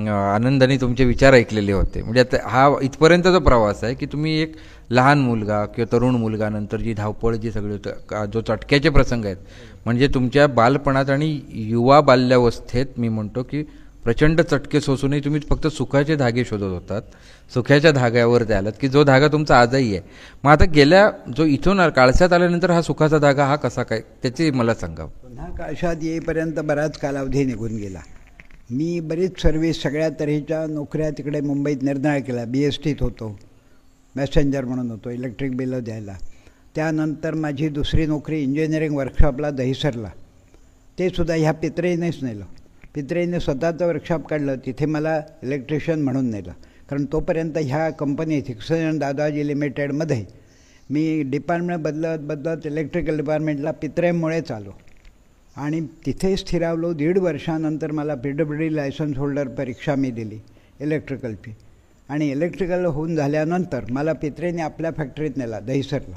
आनंदाने तुमचे विचार ऐकलेले होते. म्हणजे आता हा इथपर्यंतचा प्रवास आहे की तुम्ही एक लहान मुलगा किंवा तरुण मुलगा, नंतर जी धावपळ जी सगळी होतं, जो चटक्याचे प्रसंग आहेत, म्हणजे तुमच्या बालपणात आणि युवा बाल्यावस्थेत मी म्हणतो की प्रचंड चटके सोसूनही तुम्ही फक्त सुखाचे धागे शोधत होतात, सुखाच्या धाग्यावर ते आलात की जो धागा तुमचा आजही आहे. मग आता गेल्या जो इथून काळशात आल्यानंतर हा सुखाचा धागा हा कसा काय त्याची मला सांगा. पुन्हा काळशात येईपर्यंत बराच कालावधी निघून गेला. मी बरीच सर्व्हिस सगळ्या तऱ्हेच्या नोकऱ्या तिकडे मुंबईत निर्णय केला. BSTत होतो, मॅसेंजर म्हणून होतो, इलेक्ट्रिक बिलं द्यायला. त्यानंतर माझी दुसरी नोकरी इंजिनिअरिंग वर्कशॉपला दहिसरला, ते सुद्धा ह्या पित्रेनेच नेलं. पित्रेने स्वतःचं वर्कशॉप काढलं, तिथे मला इलेक्ट्रिशियन म्हणून नेलं. कारण तोपर्यंत ह्या कंपनीत हिक्सन दादाजी लिमिटेडमध्ये मी डिपार्टमेंट बदलत इलेक्ट्रिकल डिपार्टमेंटला पित्रेमुळेच आलो आणि तिथे स्थिरावलो. 1.5 वर्षानंतर मला PWD लायसन्स होल्डर परीक्षा मी दिली इलेक्ट्रिकलची, आणि इलेक्ट्रिकल होऊन झाल्यानंतर मला पित्रेने आपल्या फॅक्टरीत नेला दहिसरला,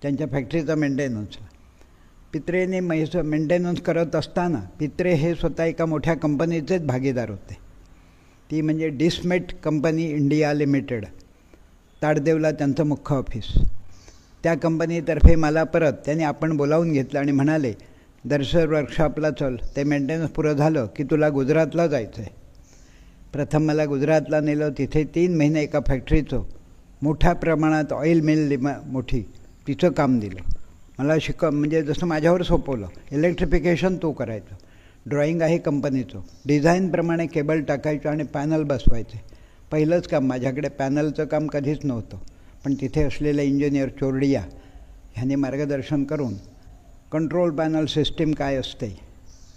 त्यांच्या फॅक्टरीचा मेंटेनन्सला. पित्रेने मेंटेनन्स करत असताना पित्रे हे स्वतः एका मोठ्या कंपनीचेच भागीदार होते. ती म्हणजे डिस्मेट कंपनी इंडिया लिमिटेड, ताडदेवला त्यांचं मुख्य ऑफिस. त्या कंपनीतर्फे मला परत त्यांनी आपण बोलावून घेतलं आणि म्हणाले, दर्शर वर्कशॉपला चल, ते मेंटेनन्स पुरं झालं की तुला गुजरातला जायचं आहे. प्रथम मला गुजरातला नेलं. तिथे 3 महिने एका फॅक्टरीचं मोठ्या प्रमाणात ऑइल मिल मोठी तिचं काम दिलं मला. म्हणजे जसं माझ्यावर सोपवलं, इलेक्ट्रिफिकेशन तो करायचं, ड्रॉईंग आहे कंपनीचं, डिझाईनप्रमाणे केबल टाकायचं आणि पॅनल बसवायचे. पहिलंच काम, माझ्याकडे पॅनलचं काम कधीच नव्हतं, पण तिथे असलेले इंजिनियर चोरडिया ह्यांनी मार्गदर्शन करून कंट्रोल पॅनल सिस्टीम काय असते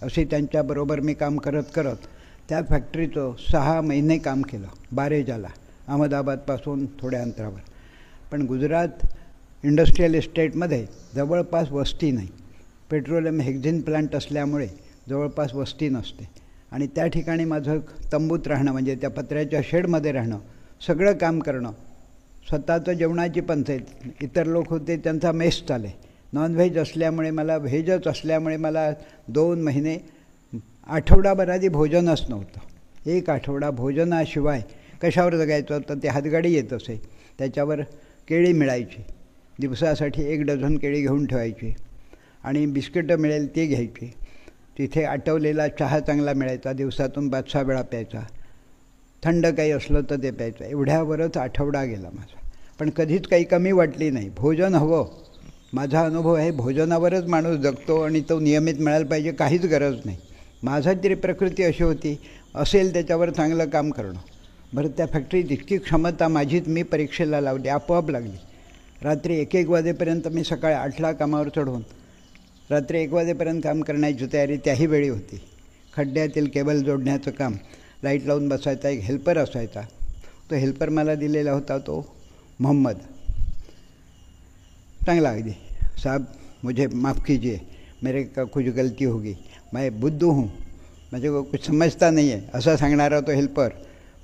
अशी त्यांच्याबरोबर मी काम करत करत त्या फॅक्टरीचं 6 महिने काम केलं. बारेजाला, अहमदाबादपासून थोड्या अंतरावर. पण गुजरात इंडस्ट्रियल इस्टेटमध्ये जवळपास वस्ती नाही, पेट्रोलियम हेक्झिन प्लांट असल्यामुळे जवळपास वस्ती नसते, आणि त्या ठिकाणी माझं तंबूत राहणं म्हणजे त्या पत्र्याच्या शेडमध्ये राहणं, सगळं काम करणं, स्वतःचं जेवणाची पंचायत. इतर लोक होते त्यांचा मेस चाले, नॉनव्हेज असल्यामुळे मला, व्हेजच असल्यामुळे मला 2 महिने आठवडाभर आधी भोजनच नव्हतं. 1 आठवडा भोजनाशिवाय कशावर जगायचं तर ते हातगाडी येत असे, त्याच्यावर केळी मिळायची, दिवसासाठी 1 डझन केळी घेऊन ठेवायची, आणि बिस्किटं मिळेल ती घ्यायची. तिथे आटवलेला चहा चांगला मिळायचा, दिवसातून 5-6 वेळा प्यायचा, थंड काही असलं तर ते प्यायचं. एवढ्यावरच आठवडा गेला माझा. पण कधीच काही कमी वाटली नाही. भोजन हवं, माझा अनुभव आहे, भोजनावरच माणूस जगतो आणि तो नियमित मिळायला पाहिजे, काहीच गरज नाही. माझा तरी प्रकृती अशी होती, असेल त्याच्यावर चांगलं काम करणं. बरं, त्या फॅक्टरीत इतकी क्षमता माझीच मी परीक्षेला लावली, आपोआप लागली. रात्री 1-1 वाजेपर्यंत मी सकाळी 8ला कामावर चढून रात्री 1 वाजेपर्यंत काम करण्याची तयारी त्याही वेळी होती. खड्ड्यातील केबल जोडण्याचं काम, लाईट लावून बसायचा एक हेल्पर असायचा. तो हेल्पर मला दिलेला होता तो मोहम्मद, चांगला अगदी. साहब मुझे माफ़ कीजिए, मेरे का कुछ गलती होगी, मैं बुद्धू हूँ, मुझे को कुछ समझता नहीं है, असा सांगणारा तो हेल्पर.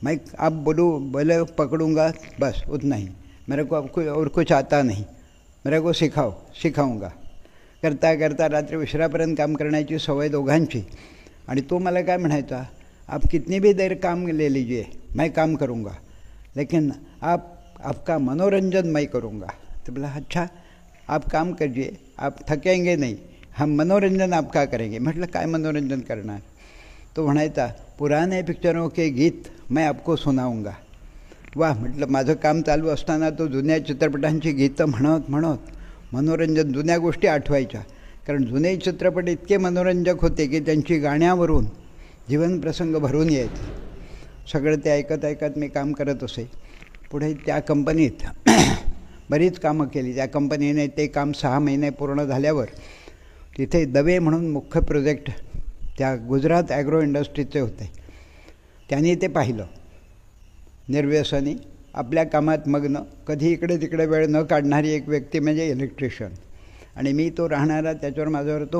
मैं आप बोले पकड़ूंगा बस उतना ही, मेरे को आपको और कुछ आता नहीं, मेरे को सिखाऊंगा. करता करता रात्री उशिरापर्यंत काम करण्याची सवय दोघांची. आणि तो मला काय म्हणायचा, आप कितनी भी देर काम ले लीजिए, मैं काम करूँगा, लेकिन आपका मनोरंजन मैं करूँगा. तो बोला अच्छा आप काम कीजिए, आप थकेंगे नहीं, हम मनोरंजन आप क्या करेंगे. म्हटलं काय मनोरंजन करणार. तो म्हणायचा पुराने पिक्चरों के गीत मैं आपको सुनाऊंगा. वाह म्हटलं. माझं काम चालू असताना तो जुन्या चित्रपटांची गीतं म्हणत म्हणत मनोरंजन, जुन्या गोष्टी आठवायच्या. कारण जुने चित्रपट इतके मनोरंजक होते की त्यांची गाण्यावरून जीवनप्रसंग भरून यायचे. सगळं ते ऐकत ऐकत मी काम करत असे. पुढे त्या कंपनीत बरीच कामं केली. त्या कंपनीने ते काम 6 महिने पूर्ण झाल्यावर तिथे दवे म्हणून मुख्य प्रोजेक्ट त्या गुजरात ॲग्रो इंडस्ट्रीचे होते. त्यांनी ते पाहिलं. निर्व्यसनी, आपल्या कामात मग्न, कधी इकडे तिकडे वेळ न काढणारी एक व्यक्ती म्हणजे इलेक्ट्रिशियन. आणि मी तो राहणारा, त्याच्यावर माझ्यावर तो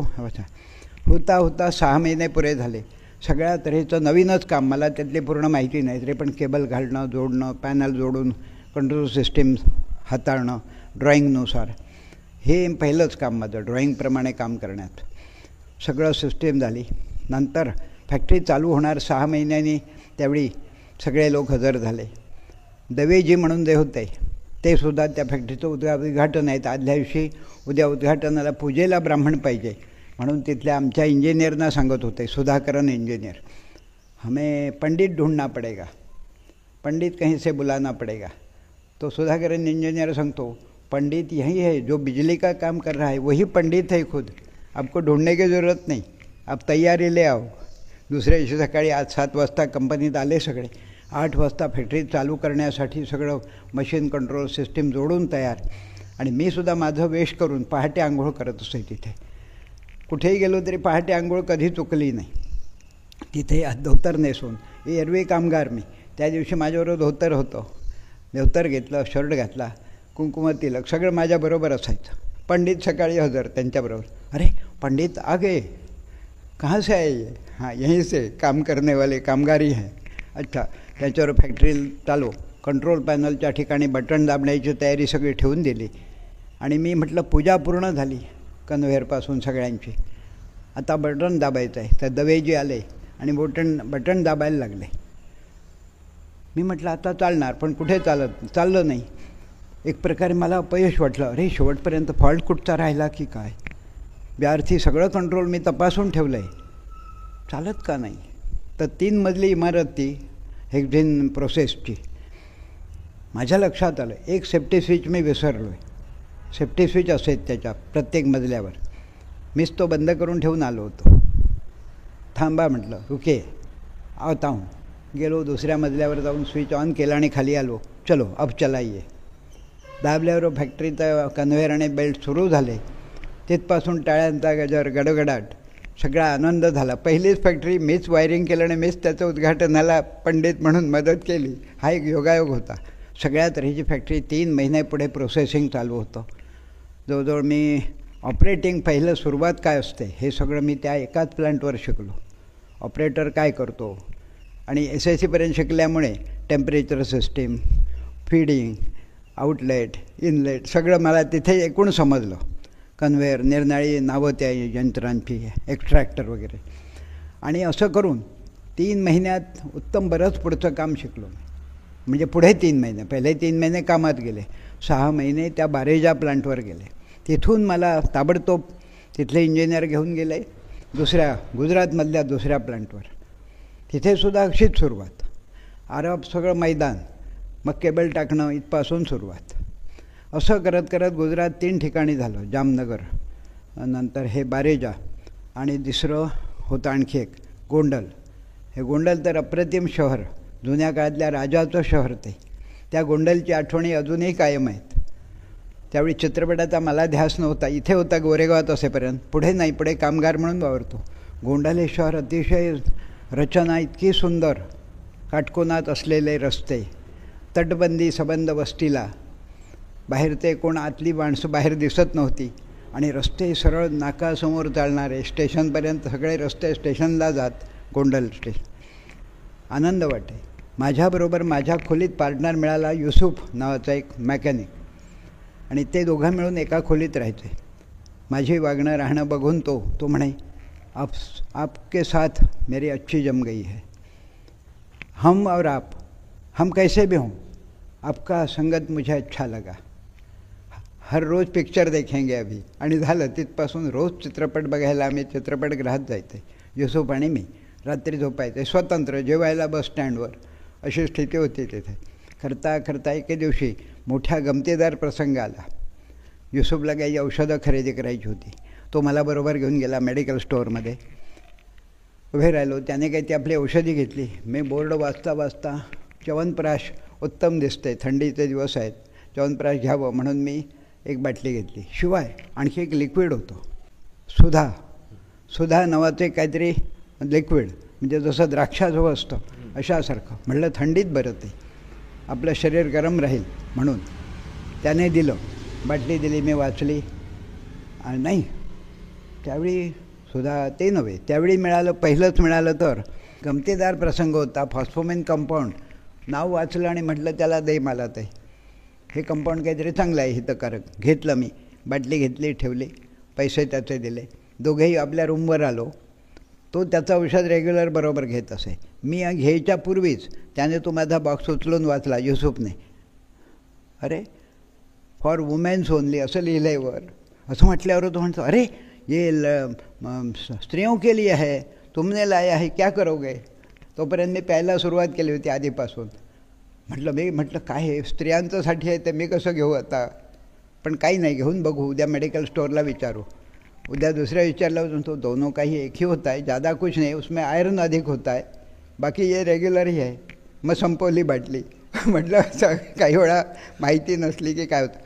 होता होता 6 महिने पुरे झाले. सगळ्या तऱ्हेचं नवीनच काम. मला त्यातली पूर्ण माहिती नाही तरी पण केबल घालणं, जोडणं, पॅनल जोडून कंट्रोल सिस्टीम हाताळणं ड्रॉईंगनुसार, हे पहिलंच काम माझं, ड्रॉईंगप्रमाणे काम करण्यात. सगळं सिस्टीम झाली. नंतर फॅक्टरी चालू होणार 6 महिन्यांनी. त्यावेळी सगळे लोक हजर झाले. दवेजी म्हणून जे होते ते सुद्धा त्या फॅक्टरीचं उद्घाटन आहे. आदल्या दिवशी उद्या उद्घाटनाला पूजेला ब्राह्मण पाहिजे म्हणून तिथल्या आमच्या इंजिनियरना सांगत होते, सुधाकरन इंजिनियर, हमें पंडित ढूंढना पडेगा, पंडित कहीं से बुलाना पडेगा. तो सुधाकरन इंजीनियर सांगतो पंडित यही है, जो बिजली का काम कर रहा है वही पंडित है खुद, आपको ढूंढने की ज़रूरत नहीं, आप तैयारी ले आओ. दुसऱ्या दिवशी सकाळी 7 वाजता कंपनीत आले सगळे. 8 वाजता फॅक्टरी चालू करण्यासाठी सगळं मशीन कंट्रोल सिस्टीम जोडून तयार. आणि मी सुद्धा माझं वेश करून पहाटे आंघोळ करत असे. तिथे कुठेही गेलो तरी पहाटे आंघोळ कधी चुकली नाही. तिथे धोतर नेसून, एरवी कामगार मी, त्या दिवशी माझ्याबरोबर धोतर होतं. धोतर घेतलं, शर्ट घातला, कुंकुम तिलक सगळं माझ्याबरोबर असायचं. पंडित सकाळी हजर त्यांच्याबरोबर. अरे पंडित आ गए, कहाँ से आए ये? हाँ यहीं से काम करने वाले कामगारी हैं. अच्छा. त्याच्यावर फॅक्टरी चालू, कंट्रोल पॅनलच्या ठिकाणी बटन दाबण्याची तयारी सगळी ठेवून दिली. आणि मी म्हटलं पूजा पूर्ण झाली कन्व्हेअरपासून सगळ्यांची, आता बटन दाबायचं आहे. तर दवेजी आले आणि बटन दाबायला लागले. मी म्हटलं आता चालणार, पण कुठे चाललं नाही. एक प्रकारे मला अपयश वाटलं. अरे शेवटपर्यंत फॉल्ट कुठचा राहिला की काय. व्यार्थी सगळं कंट्रोल मी तपासून ठेवलं आहे, चालत का नाही. तर 3 मजली इमारत ती हेक्झिन प्रोसेसची. माझ्या लक्षात आलं एक सेफ्टी स्विच मी विसरलो आहे. सेफ्टी स्विच असेल त्याच्या प्रत्येक मजल्यावर. मीच तो बंद करून ठेवून आलो होतो. थांबा म्हटलं, रुके आता हूँ. गेलो दुसऱ्या मजल्यावर जाऊन स्विच ऑन केला आणि खाली आलो. चलो अब चलाइए. दाबल्यावर फॅक्टरीचा कन्व्हेअर आणि बेल्ट सुरू झाले. तिथपासून टाळ्यांचा गजर, गडगडाट, सगळा आनंद झाला. पहिलीच फॅक्टरी मीच वायरिंग केलं आणि मीच त्याचं उद्घाटनाला पंडित म्हणून मदत केली. हा एक योगायोग होता. सगळ्या तऱ्हेची फॅक्टरी 3 महिने पुढे प्रोसेसिंग चालू होतं. जवळजवळ मी ऑपरेटिंग पहिलं सुरुवात काय असते हे सगळं मी त्या एकाच प्लांटवर शिकलो. ऑपरेटर काय करतो आणि SSCपर्यंत शिकल्यामुळे temperature system, feeding, outlet, inlet सगळं मला तिथे एकूण समजलं. कन्व्हेअर, निर्नाळी नावं त्या यंत्रांची, एक्स्ट्रॅक्टर वगैरे. आणि असं करून 3 महिन्यात उत्तम बरंच पुढचं काम शिकलो. म्हणजे पुढे 3 महिने, पहिले 3 महिने कामात गेले, 6 महिने त्या बारेजा प्लांटवर गेले. तिथून मला ताबडतोब तिथले इंजिनियर घेऊन गेले दुसऱ्या गुजरातमधल्या दुसऱ्या प्लांटवर. तिथेसुद्धा अशीच सुरुवात. आरब सगळं मैदान, मग केबल टाकणं इथपासून सुरुवात. असं करत करत गुजरात 3 ठिकाणी झालं. जामनगर, नंतर हे बारेजा, आणि दुसरं होतं आणखी एक गोंडल. हे गोंडल तर अप्रतिम शहर, जुन्या काळातल्या राजाचं शहर ते. त्या गोंडलची आठवणी अजूनही कायम आहेत. त्यावेळी चित्रपटाचा मला ध्यास नव्हता. इथे होता गोरेगावात असेपर्यंत, पुढे नाही, पुढे कामगार म्हणून वावरतो. गोंडल हे शहर अतिशय रचना इतकी सुंदर, काटकोनात असलेले रस्ते, तटबंदी सबंध वस्तीला, बाहेर ते कोण आतली माणसं बाहेर दिसत नव्हती, आणि रस्ते सरळ नाकासमोर चालणारे, स्टेशनपर्यंत सगळे रस्ते स्टेशनला जात. गोंडल स्टेशन आनंद वाटे. माझ्याबरोबर माझ्या खोलीत पार्टनर मिळाला युसुफ नावाचा एक मेकॅनिक, आणि ते दोघं मिळून एका खोलीत राहायचे. माझी वागणं राहणं बघून तो म्हणे आपके साथ मेरी अच्छी जम गई है, हम और हम कैसे भी हों, आपका संगत मुझे अच्छा लगा. हर रोज पिक्चर देखेंगे अभी. आणि झालं. तिथपासून रोज चित्रपट बघायला आम्ही चित्रपटगृहात जायचे, युसूफ आणि मी. रात्री झोपायचे स्वतंत्र, जेवायला बस स्टँडवर. अशी स्थिती होती तिथे. करता करता एके दिवशी मोठा गमतीदार प्रसंग आला. युसूफला काही औषधं खरेदी करायची होती. तो मला बरोबर घेऊन गेला मेडिकल स्टोअरमध्ये. उभे राहिलो. त्याने काही ती आपली औषधी घेतली. मी बोर्ड वाचता वाचता च्यवनप्राश उत्तम दिसते, थंडीचे दिवस आहेत, च्यवनप्राश घ्यावं म्हणून मी एक बाटली घेतली. शिवाय आणखी एक लिक्विड होतं, सुधा नावाचं काहीतरी लिक्विड, म्हणजे जसं द्राक्षाचं असतं अशासारखं. म्हटलं थंडीत बरं ते आपलं शरीर गरम राहील म्हणून. त्याने दिलं, बाटली दिली, मी वाचली. आणि नाही, त्यावेळी सुद्धा ते नव्हे, त्यावेळी मिळालं, पहिलंच मिळालं तर गमतीदार प्रसंग होता. फॉस्फोमिन कंपाऊंड नाव वाचलं आणि म्हटलं त्याला दे मला ते, हे कंपाऊंड काहीतरी चांगलं आहे, हितकारक. घेतलं मी, बाटली घेतली, ठेवली, पैसे त्याचे दिले. दोघेही आपल्या रूमवर आलो. तो त्याचं औषध रेग्युलर बरोबर घेत असे. मी घ्यायच्या पूर्वीच त्याने तो माझा बॉक्स उचलून वाचला युसूफने. अरे फॉर वुमेन्स ओनली असं लिहिलं आहे वर. असं म्हटल्यावर तो म्हणतो, अरे ये स्त्रियों के लिए है, तुमने लाया है, क्या करोगे. तोपर्यंत मी प्यायला सुरुवात केली होती आधीपासून. म्हटलं काय हे स्त्रियांच्यासाठी आहे, ते मी कसं घेऊ आता. पण काही नाही, घेऊन बघू, उद्या मेडिकल स्टोअरला विचारू. उद्या दुसऱ्या विचारला तो दोनों का ही एक ही होता है, ज़्यादा कुछ नहीं, उसमें आयरन अधिक होता है, बाकी ये रेग्युलर ही आहे. मग संपवली बाटली. म्हटलं असं काही वेळा माहिती नसली की काय होतं.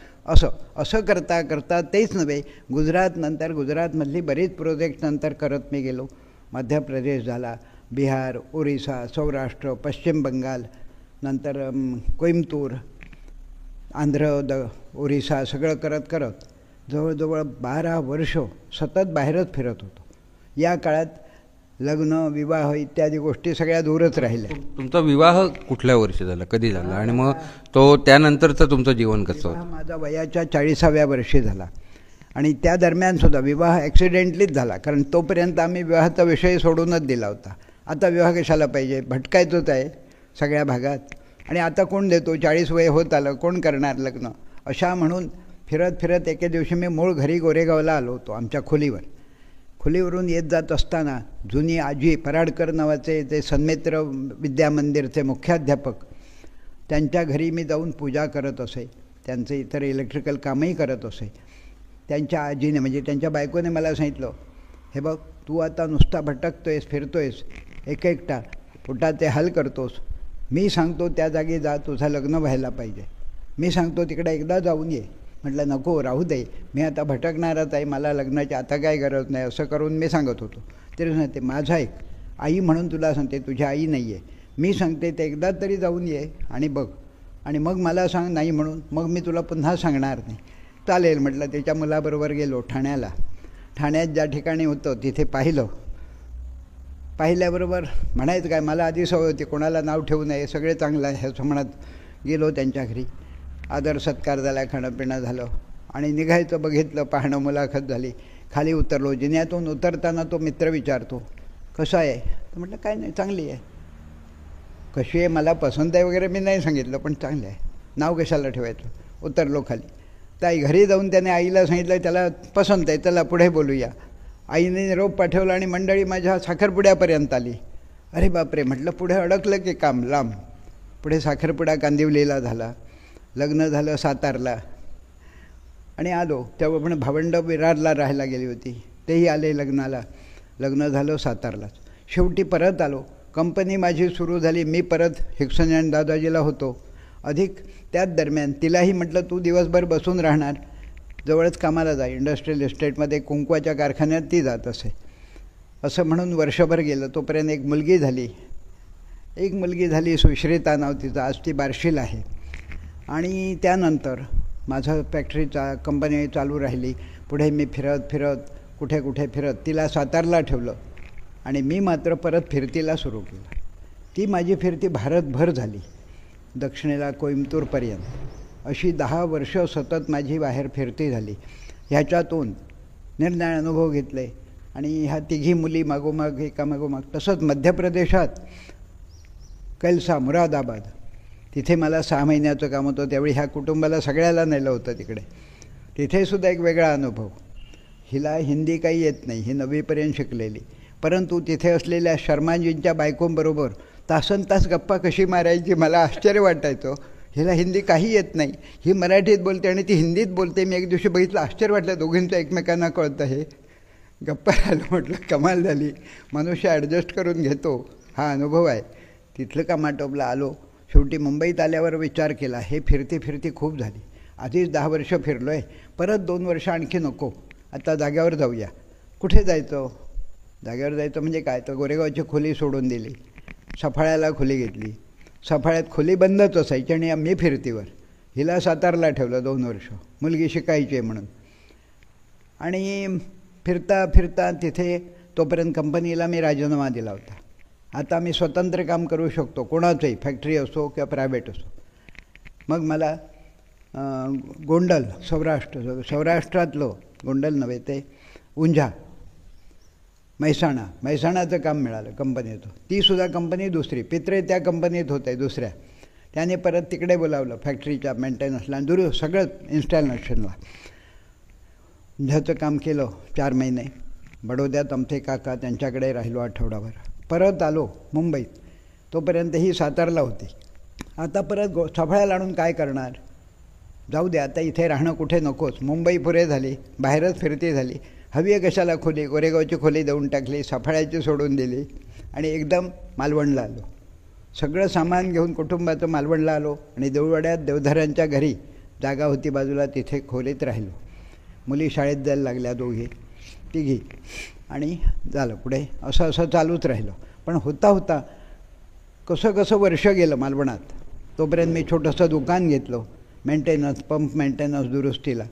असं करता करता तेच नव्हे, गुजरातमधली बरीच प्रोजेक्ट नंतर करत मी गेलो. मध्य प्रदेश झाला, बिहार, ओरिसा, सौराष्ट्र, पश्चिम बंगाल, नंतर कोइंबतूर, ओरिसा, सगळं करत करत जवळजवळ 12 वर्ष सतत बाहेरच फिरत होतो. या काळात लग्न, विवाह इत्यादी गोष्टी सगळ्या दूरच राहिल्या. तुमचा विवाह कुठल्या वर्षी झाला, कधी झाला, आणि मग तो त्यानंतरचं तुमचं जीवन कसं होतं? माझा वयाच्या 40व्या वर्षी झाला. आणि त्या दरम्यानसुद्धा विवाह ॲक्सिडेंटलीच झाला, कारण तोपर्यंत आम्ही विवाहाचा विषय सोडूनच दिला होता. आता विवाह कशाला पाहिजे, भटकायचंच आहे सगळ्या भागात. आणि आता कोण देतो, 40 वय होत आलं, कोण करणार लग्न. अशा म्हणून फिरत फिरत एके दिवशी मी मूळ घरी गोरेगावला आलो होतो, आमच्या खोलीवरून येत जात असताना जुनी आजी पराडकर नावाचे ते सन्मित्र विद्यामंदिरचे मुख्याध्यापक, त्यांच्या घरी मी जाऊन पूजा करत असे, त्यांचं इतर इलेक्ट्रिकल कामही करत असे. त्यांच्या आजीने, म्हणजे त्यांच्या बायकोने मला सांगितलं, हे बघ तू आता नुसता भटकतोयस, फिरतोयस, एकटा पोटाचे हाल करतोस. मी सांगतो त्या जागी जा, तुझं लग्न व्हायला पाहिजे. मी सांगतो तिकडे एकदा जाऊन ये. म्हटलं नको, राहू दे, मी आता भटकणारच आहे, मला लग्नाची आता काय गरज नाही, असं करून मी सांगत होतो. तरी सांगते, माझा एक आई म्हणून तुला सांगते, तुझी आई नाही आहे, मी सांगते ते एकदा तरी जाऊन ये आणि बघ, आणि मग मला सांग नाही म्हणून, मग मी तुला पुन्हा सांगणार नाही. चालेल म्हटलं. त्याच्या मुलाबरोबर गेलो ठाण्यात ज्या ठिकाणी होतं तिथे पाहिल्याबरोबर म्हणायचं काय, मला आधी सवय होती कोणाला नाव ठेवू नये, सगळे चांगलं आहे असं म्हणत गेलो त्यांच्या घरी. आदर सत्कार झाला, खाणंपिणं झालं आणि निघायचं. बघितलं, पाहणं, मुलाखत झाली. खाली उतरलो. जिन्यातून उतरताना तो मित्र विचारतो, कसं आहे. तर म्हटलं काय नाही, चांगली आहे. कशी आहे, मला पसंत आहे वगैरे मी नाही सांगितलं, पण चांगली आहे, नाव कशाला ठेवायचं. उतरलो खाली. ताई घरी जाऊन त्याने आईला सांगितलं त्याला पसंत आहे, चला पुढे बोलूया. आईने निरोप पाठवला आणि मंडळी माझ्या साखरपुड्यापर्यंत आली. अरे बापरे म्हटलं, पुढे अडकलं की काम लांब. पुढे साखरपुडा कांदिवलीला झाला, लग्न झालं सातारला. आणि आलो तेव्हा पण भावंड विरारला राहायला गेली होती, तेही आले लग्नाला. लग्न झालं सातारलाच. शेवटी परत आलो. कंपनी माझी सुरू झाली. मी परत हिक्सन अँड दादाजीला होतो. अधिक त्याच दरम्यान तिलाही म्हटलं तू दिवसभर बसून राहणार, जवळच कामाला जा, इंडस्ट्रियल इस्टेटमध्ये कुंकवाच्या कारखान्यात ती जात असे. असं म्हणून वर्षभर गेलं. तोपर्यंत एक मुलगी झाली, सुश्रिता नाव तिचं. आज ती बार्शीला आहे. आणि त्यानंतर माझं फॅक्टरीचा कंपनी चालू राहिली. पुढे मी फिरत कुठे फिरत तिला सातारला ठेवलं आणि मी मात्र परत फिरतीला सुरू केलं. ती माझी फिरती भारतभर झाली, दक्षिणेला कोइंबतूरपर्यंत. अशी 10 वर्ष सतत माझी बाहेर फिरती झाली. ह्याच्यातून निर्णय अनुभव घेतले. आणि ह्या तिघी मुली मागोमाग एकामागोमाग. तसंच मध्य प्रदेशात कैलसा, मुरादाबाद, तिथे मला 6 महिन्याचं काम होतं. त्यावेळी ह्या कुटुंबाला सगळ्याला नेलं होतं तिकडे. तिथेसुद्धा एक वेगळा अनुभव. हिला हिंदी काही येत नाही, ही 9वीपर्यंत शिकलेली, परंतु तिथे असलेल्या शर्माजींच्या बायकोंबरोबर तासनतास गप्पा कशी मारायची मला आश्चर्य वाटायचं. हिला हिंदी काही येत नाही, ही मराठीत बोलते आणि ती हिंदीत बोलते. मी एक दिवशी बघितलं, आश्चर्य वाटलं, दोघींचं एकमेकांना कळतं हे. गप्पा राहिलं, म्हटलं कमाल झाली, मनुष्य ॲडजस्ट करून घेतो, हा अनुभव आहे. तिथलं कामाटोपला आलो. शेवटी मुंबईत आल्यावर विचार केला, हे फिरती फिरती खूप झाली, आधीच 10 वर्ष फिरलो आहे, परत 2 वर्ष आणखी नको, आता जाग्यावर जाऊया. कुठे जायचं? जाग्यावर जायचं म्हणजे काय, तर गोरेगावची खोली सोडून दिली, सफाळ्याला खोली घेतली. सफाळ्यात खोली बंदच असायची आणि मी फिरतीवर. हिला सातारला ठेवलं 2 वर्ष, मुलगी शिकायची आहे म्हणून. आणि फिरता फिरता तिथे तोपर्यंत कंपनीला मी राजीनामा दिला होता. आता मी स्वतंत्र काम करू शकतो, कोणाचंही, फॅक्टरी असो किंवा प्रायव्हेट असो. मग मला गोंडल, सौराष्ट्रातलं गोंडल नव्हे ते उंझा, म्हैसाणाचं काम मिळालं कंपनीचं. तीसुद्धा कंपनी दुसरी, पित्रे त्या कंपनीत होते दुसऱ्या. त्याने परत तिकडे बोलावलं फॅक्टरीच्या मेंटेनन्सला आणि सगळं इन्स्टॉलेशनला. उंझाचं काम केलं 4 महिने. बडोद्यात आमचे काका, त्यांच्याकडे राहिलो आठवडाभर. परत आलो मुंबईत. तोपर्यंत ही सातारला होती. आता परत सफाळ्याला आणून काय करणार, जाऊ दे आता, इथे राहणं कुठे नकोच, मुंबई पुरे झाली, बाहेरच फिरती झाली. हवी आहे कशाला खोली, गोरेगावची खोली देऊन टाकली, सफाळ्याची सोडून दिली आणि एकदम मालवणला आलो. सगळं सामान घेऊन कुटुंबाचं मालवणला आलो आणि देऊळवाड्यात देवधरांच्या घरी जागा होती बाजूला, तिथे खोलीत राहिलो. मुली शाळेत जायला लागल्या, 2घी 3घी, आणि झालं पुढे असं असं चालूच राहिलं. पण होता होता कसं कसं वर्ष गेलं मालवणात. तोपर्यंत मी छोटंसं दुकान घेतलं, मेंटेनन्स, पंप मेंटेनन्स, दुरुस्तीला.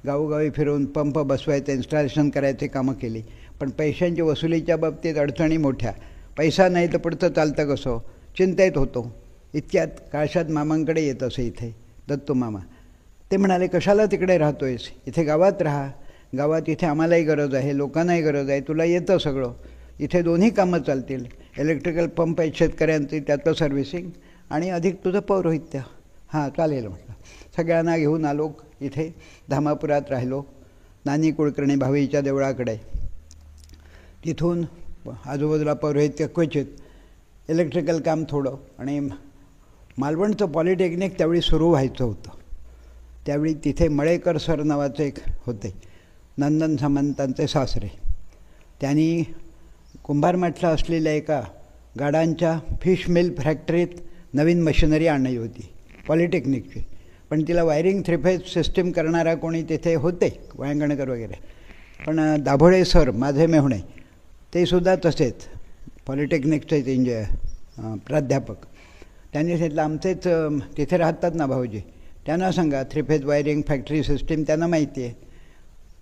गावोगावी फिरून पंप बसवायचं, इन्स्टॉलेशन करायचे कामं केली. पण पैशांची वसुलीच्या बाबतीत अडचणी मोठ्या. पैसा नाही तर पुढचं चालतं कसं, चिंतेत होतो. इतक्यात काळशात मामांकडे येत असे इथे, दत्तू मामा. ते म्हणाले, कशाला तिकडे राहतोयस, इथे गावात राहा, गावात इथे आम्हालाही गरज आहे, लोकांनाही गरज आहे, तुला येतं सगळं, इथे दोन्ही कामं चालतील, इलेक्ट्रिकल पंप आहेत शेतकऱ्यांचे, त्याचं सर्व्हिसिंग आणि अधिक तुझं पौरोहित्य. हां चालेल म्हटलं. सगळ्यांना घेऊन आलो. इथे धामापुरात राहिलो, नानी कुलकर्णी भावीच्या देवळाकडे. तिथून आजूबाजूला पौरोहित्य क्वचित, इलेक्ट्रिकल काम थोडं. आणि मालवणचं पॉलिटेक्निक त्यावेळी सुरू व्हायचं होतं. त्यावेळी तिथे मळेकर सर नावाचे एक होते, नंदन सामंतांचे सासरे. त्यांनी कुंभारमठला असलेल्या एका गाडांच्या फिश मिल फॅक्टरीत नवीन मशिनरी आणली होती पॉलिटेक्निकची. पण तिला वायरिंग 3-फेज सिस्टीम करणारा कोणी तिथे होते, वायंगणकर वगैरे. पण दाभोळे सर माझे मेहुणे, ते सुद्धा तसेच पॉलिटेक्निकचे प्राध्यापक. त्यांनी सांगितलं, आमचेच तिथे राहतात ना भाऊजी, त्यांना सांगा 3-फेज वायरिंग फॅक्टरी सिस्टीम त्यांना माहिती आहे.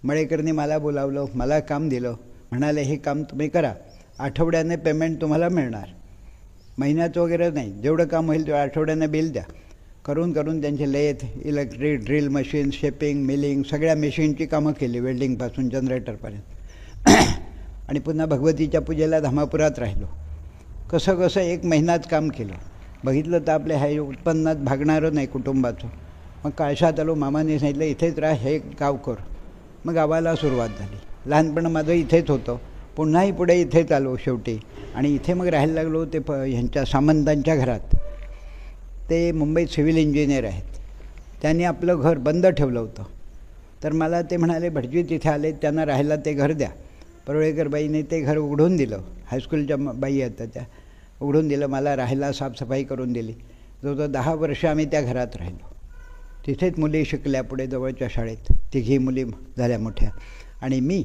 मळेकरनी मला बोलावलं, मला काम दिलं. म्हणाले, हे काम तुम्ही करा, आठवड्याने पेमेंट तुम्हाला मिळणार, महिन्याचं वगैरे नाही, जेवढं काम होईल तेवढं आठवड्याने बिल द्या. करून त्यांचे lathe, electric, drill machine, shaping, milling, सगळ्या मशीनची कामं केली, वेल्डिंगपासून जनरेटरपर्यंत. आणि पुन्हा भगवतीच्या पूजेला धामापुरात राहिलो. कसं कसं 1 महिनाच काम केलं. बघितलं तर आपल्या ह्या उत्पन्नात भागणारं नाही कुटुंबाचं. मग काळशात आलो. मामाने सांगितलं, इथेच राहा, हे गाव कर. मग गावाला सुरुवात झाली. लहानपण माझं इथेच होतं, पुन्हाही पुढे इथेच आलो शेवटी. आणि इथे मग राहायला लागलो ते ह्यांच्या सामंतांच्या घरात. ते मुंबईत सिव्हिल इंजिनियर आहेत. त्यांनी आपलं घर बंद ठेवलं होतं. तर मला ते म्हणाले, भटजी तिथे आले, त्यांना राहायला ते घर द्या. परुळेकर बाईने ते घर उघडून दिलं. हायस्कूलच्या बाई आहेत त्या, उघडून दिलं. मला राहायला साफसफाई करून दिली. जवळजवळ 10 वर्ष आम्ही त्या घरात राहिलो. तिथेच मुली शिकल्या पुढे जवळच्या शाळेत. 3घी मुली झाल्या मोठ्या. आणि मी